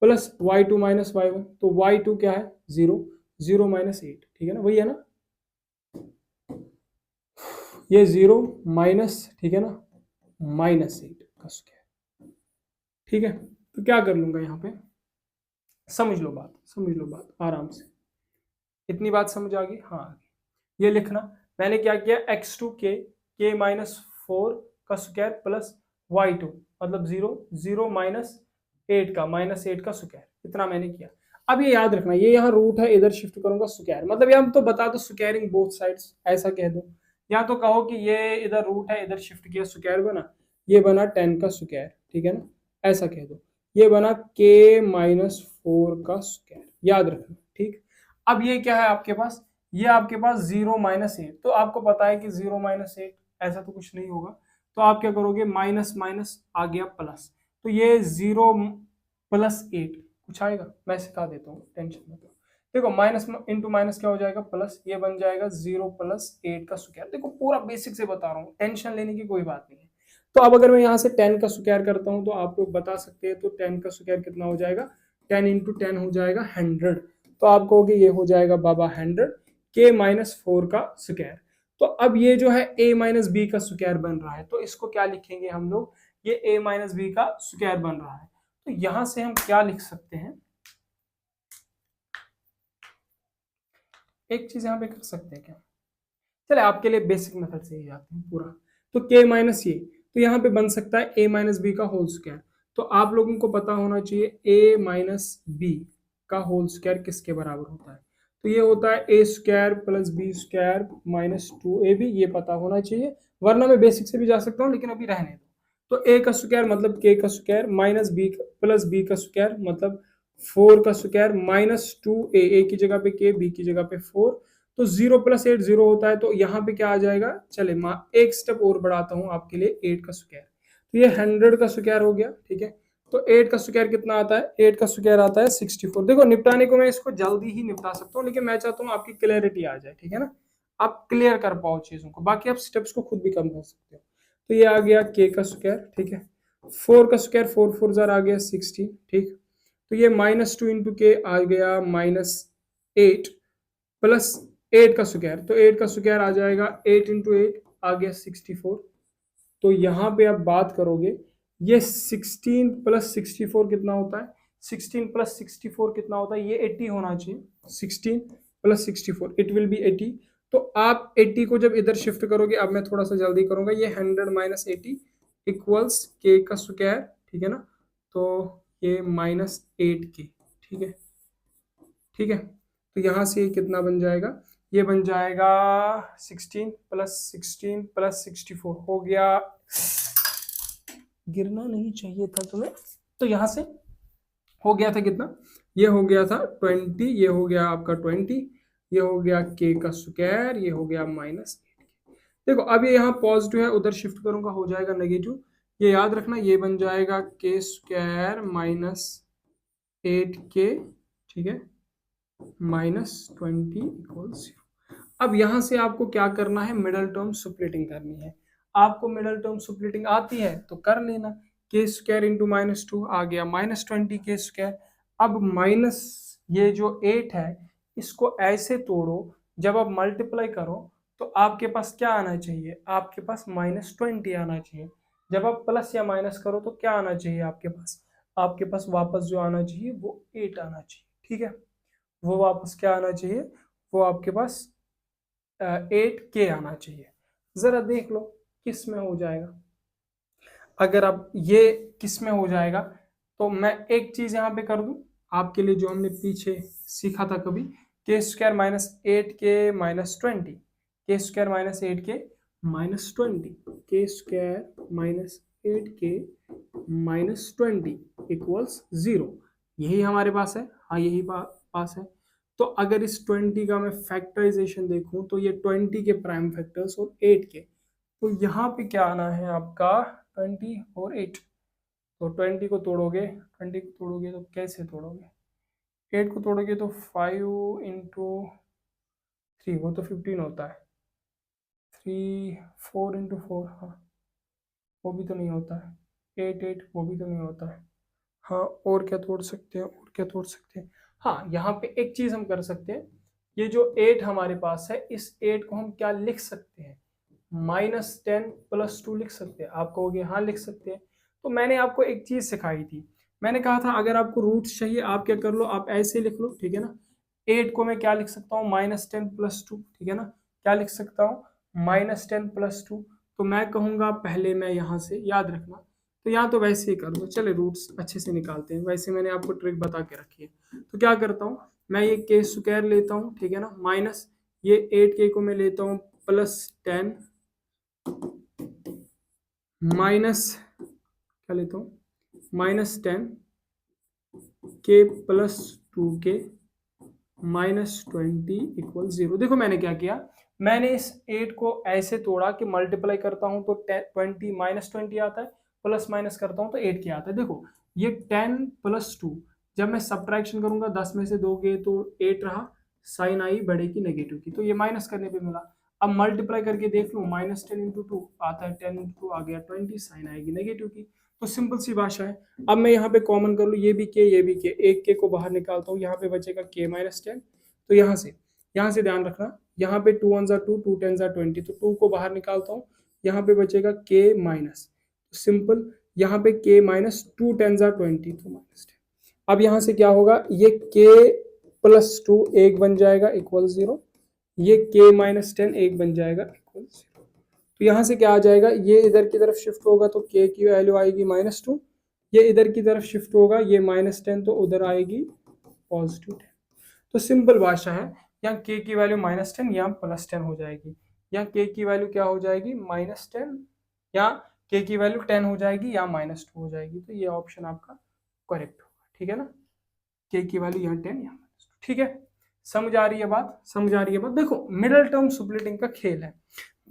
प्लस y2 - y1, तो y2 क्या है 0, 0 - 8, ठीक है ना, वही है ना, ये 0 माइनस, ठीक है ना, -8 का स्क्वायर, ठीक है। तो क्या कर लूंगा यहाँ पे, समझ लो बात, समझ लो बात आराम से, इतनी बात समझ आ गई, हाँ। ये लिखना मैंने क्या किया, x2 k, k -4 का स्क्वायर प्लस y2 मतलब 0, 0 -8 का स्क्वायर, इतना मैंने किया। अब ये याद रखना, ये यहाँ रूट है, इधर शिफ्ट करूंगा स्क्वायर, मतलब या तो बता दो स्क्वायरिंग बोथ साइड्स ऐसा कह दो, या तो कहो कि ये इधर रूट है, इधर शिफ्ट किया स्क्वायर बना, ये बना 10 का स्क्वायर, ठीक है ना, ऐसा कह दो, ये बना k -4 का स्क्वायर, याद रखना, ठीक। अब ये क्या है आपके पास, ये आपके पास 0 -8, तो आपको पता है कि 0 -8 ऐसा तो कुछ नहीं होगा, तो आप क्या करोगे, माइनस माइनस आ गया प्लस, तो ये 0 + 8 कुछ आएगा, मैं सिखा देता हूँ, टेंशन मत लो। देखो माइनस इंटू माइनस क्या हो जाएगा, प्लस, ये बन जाएगा 0 + 8 का स्क्वायर। देखो पूरा बेसिक से बता रहा हूँ, टेंशन लेने की कोई बात नहीं है। तो अब अगर मैं यहाँ से 10 का स्क्वायर करता हूँ, तो आप लोग बता सकते हैं, तो 10 का स्क्वायर कितना हो जाएगा, 10 × 10 हो जाएगा 100, तो आप कहोगे ये हो जाएगा बाबा 100 k -4 का स्क्वायर। तो अब ये जो है a - b का स्क्वायर बन रहा है, तो इसको क्या लिखेंगे हम लोग, ये a - b का स्क्वायर बन रहा है, तो यहां से हम क्या लिख सकते हैं, एक चीज यहाँ पे कर सकते हैं क्या, चले आपके लिए बेसिक मेथड से ही जाते हैं पूरा, तो k माइनस ये, तो यहाँ पे बन सकता है a - b का होल स्क्वायर। तो आप लोगों को पता होना चाहिए a - b का होल स्क्वायर किसके बराबर होता है, तो ये होता है a² + b² - 2ab, ये पता होना चाहिए, वरना मैं बेसिक से भी जा सकता हूँ, लेकिन अभी रहने दो। तो a का स्क्वायर मतलब k का स्क्वायर, माइनस b + b का स्क्वायर मतलब 4 का स्क्वायर माइनस 2a, ए की जगह पे k, b की जगह पे 4, तो 0 प्लस 8 0 होता है, तो यहाँ पे क्या आ जाएगा, चले एक स्टेप और बढ़ाता हूँ आपके लिए, 8 का स्क्वायर, तो ये 100 का स्क्वायर हो गया, ठीक है। तो 8 का स्क्वायर कितना आता है, 8 का स्क्वायर आता है 64। देखो निपटाने को मैं इसको जल्दी ही निपटा सकता हूँ, लेकिन मैं चाहता हूँ आपकी क्लियरिटी आ जाए, ठीक है ना, आप क्लियर कर पाओ चीजों को, बाकी आप स्टेप्स को खुद भी कम कर सकते हो। तो ये आ गया k का स्क्वायर, ठीक है। 4 का स्क्वायर, 4 4 जार आ गया 60, ठीक। तो ये -2 इंटू के आ गया -8 प्लस 8 का स्क्वायर, तो 8 का स्क्वायर आ जाएगा 8 इंटू 8 आ गया 64। तो यहाँ पे आप बात करोगे, ये 16 प्लस 64 कितना होता है, 16 प्लस 64 कितना होता है, ये 80 होना चाहिए, 16 प्लस 64 इट विल बी 80। तो आप 80 को जब इधर शिफ्ट करोगे, अब मैं थोड़ा सा जल्दी करूंगा, ये 100 माइनस 80 इक्वल्स के का स्क्वायर, ठीक है ना, तो ये -8k, ठीक है, ठीक है। तो यहाँ से ये कितना बन जाएगा, ये बन जाएगा 16 प्लस 64 हो गया, गिरना नहीं चाहिए था तुम्हें, तो यहाँ से हो गया था कितना, ये हो गया था 20, ये हो गया आपका 20, ये हो गया k का स्क्वायर, ये हो गया -8। देखो अब ये यहाँ पॉजिटिव है, उधर शिफ्ट करूंगा हो जाएगा नेगेटिव, ये याद रखना, ये बन जाएगा k स्क्वायर -8k, ठीक है, -20 इक्वल्स 0। अब यहां से आपको क्या करना है, मिडल टर्म स्प्लिटिंग करनी है। आपको मिडल टर्म स्प्लिटिंग आती है तो कर लेना, के स्क्वायर इंटू -2 आ गया -20 के स्क्वायर। अब माइनस ये जो 8 है, इसको ऐसे तोड़ो, जब आप मल्टीप्लाई करो तो आपके पास क्या आना चाहिए, आपके पास -20 आना चाहिए। जब आप प्लस या माइनस करो तो क्या आना चाहिए आपके पास, आपके पास वापस जो आना चाहिए वो 8 आना चाहिए, ठीक है। वो वापस क्या आना चाहिए, वो आपके पास 8k आना चाहिए। जरा देख लो किस में हो जाएगा, अगर अब ये किस में हो जाएगा, तो मैं एक चीज यहाँ पे कर दूं आपके लिए, जो हमने पीछे सीखा था कभी, के स्क्वायर -8k -20, के स्क्वायर -8k -20, के स्क्वायर -8k -20 इक्वल्स 0। यही हमारे पास है, हाँ यही पास है। तो अगर इस 20 का मैं फैक्टराइजेशन देखूं, तो ये 20 के प्राइम फैक्टर्स और 8 के, तो यहाँ पे क्या आना है आपका 20 और 8। तो 20 को तोड़ोगे, 20 को तोड़ोगे तो कैसे तोड़ोगे, 8 को तोड़ोगे तो 5 इंटू 3, वो तो 15 होता है, 3 4 इंटू 4, हाँ वो भी तो नहीं होता है, 8 8 वो भी तो नहीं होता है। हाँ और क्या तोड़ सकते हैं, और क्या तोड़ सकते हैं, हाँ यहाँ पे एक चीज हम कर सकते हैं, ये जो 8 हमारे पास है, इस 8 को हम क्या लिख सकते हैं, -10 + 2 लिख सकते हैं। आप कहोगे हाँ लिख सकते हैं, तो मैंने आपको एक चीज सिखाई थी, मैंने कहा था अगर आपको रूट्स चाहिए आप क्या कर लो, आप ऐसे लिख लो, ठीक है ना। 8 को मैं क्या लिख सकता हूँ, -10 + 2, ठीक है ना, क्या लिख सकता हूँ, -10 + 2। तो मैं कहूँगा पहले मैं यहाँ से याद रखना, तो यहाँ तो वैसे ही कर दो, चले रूट्स अच्छे से निकालते हैं, वैसे मैंने आपको ट्रिक बता के रखी है। तो क्या करता हूँ, मैं ये के स्क्वायर लेता हूँ, ठीक है ना, माइनस ये 8k को मैं लेता हूँ +10 माइनस क्या लेता हूँ, -10 के +2k -20 इक्वल 0। देखो मैंने क्या किया, मैंने इस 8 को ऐसे तोड़ा कि मल्टीप्लाई करता हूं तो 20 -20 आता है, प्लस माइनस करता हूं तो 8k आता है। देखो ये 10 + 2, जब मैं सब्ट्रैक्शन करूंगा 10 में से दोगे तो 8 रहा, साइन आई बढ़ेगी नेगेटिव की, तो ये माइनस करने पे मिला। अब मल्टीप्लाई करके देख लो, -10 इंटू 2 आता है 10 इंटू 2 आ गया 20, साइन आएगी नेगेटिव की। तो सिंपल सी भाषा है। अब मैं यहाँ पे कॉमन कर लूँ, ये भी के, ये भी के, एक के को बाहर निकालता हूँ, यहाँ पे बचेगा k -10। तो यहाँ से ध्यान रखना, यहाँ पे 2 1 2, 2 10 20, तो 2 को बाहर निकालता हूँ, यहाँ पे बचेगा k माइनस, तो सिंपल यहाँ पे k -2 10 20, तो -10। अब यहाँ से क्या होगा, ये k +2 1 बन जाएगा इक्वल 0, ये k -10 1 बन जाएगा इक्वल 0। तो यहाँ से क्या आ जाएगा, ये इधर की तरफ शिफ्ट होगा तो k की वैल्यू आएगी -2, ये इधर की तरफ शिफ्ट होगा, ये -10 तो उधर आएगी +10। तो सिंपल भाषा है, यहाँ k की वैल्यू -10, यहाँ +10 हो जाएगी, यहाँ k की वैल्यू क्या हो जाएगी -10, यहाँ k की वैल्यू 10 हो जाएगी, यहाँ -2 हो जाएगी। तो ये ऑप्शन आपका करेक्ट होगा, ठीक है ना। k की वैल्यू यहाँ 10 यहाँ, ठीक है। समझ आ रही है बात, समझ आ रही है बात। देखो मिडिल टर्म स्प्लिटिंग का खेल है,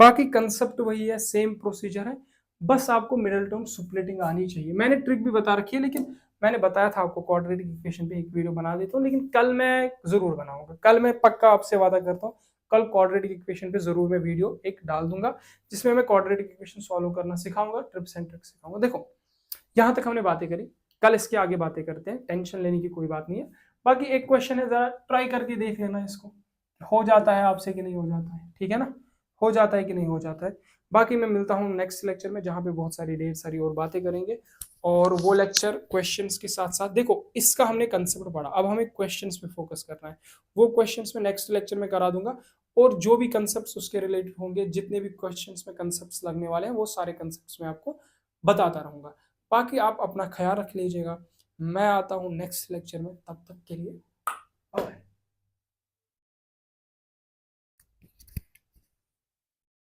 बाकी कंसेप्ट वही है, सेम प्रोसीजर है, बस आपको मिडिल टर्म स्प्लिटिंग आनी चाहिए। मैंने ट्रिक भी बता रखी है, लेकिन मैंने बताया था आपको क्वाड्रेटिक इक्वेशन पे एक वीडियो बना देता हूँ, लेकिन कल मैं जरूर बनाऊंगा, कल मैं पक्का आपसे वादा करता हूँ, कल क्वाड्रेटिक इक्वेशन पे जरूर मैं वीडियो एक डाल दूंगा, जिसमें मैं क्वाड्रेटिक इक्वेशन सॉल्व करना सिखाऊंगा, ट्रिप्स एंड ट्रिक्स सिखाऊंगा। देखो यहाँ तक हमने बातें करी, कल इसके आगे बातें करते हैं, टेंशन लेने की कोई बात नहीं है। बाकी एक क्वेश्चन है, जरा ट्राई करके देख लेना इसको, हो जाता है आपसे कि नहीं हो जाता है, ठीक है ना, हो जाता है कि नहीं हो जाता है। बाकी मैं मिलता हूँ नेक्स्ट लेक्चर में, जहाँ पे बहुत सारी ढेर सारी और बातें करेंगे, और वो लेक्चर क्वेश्चंस के साथ साथ, देखो इसका हमने कंसेप्ट पढ़ा, अब हमें क्वेश्चंस पे फोकस करना है, वो क्वेश्चंस में नेक्स्ट लेक्चर में करा दूंगा, और जो भी कंसेप्ट्स उसके रिलेटेड होंगे, जितने भी क्वेश्चंस में कंसेप्ट्स लगने वाले हैं, वो सारे कंसेप्ट्स में आपको बताता रहूंगा। बाकी आप अपना ख्याल रख लीजिएगा, मैं आता हूँ नेक्स्ट लेक्चर में, तब तक के लिए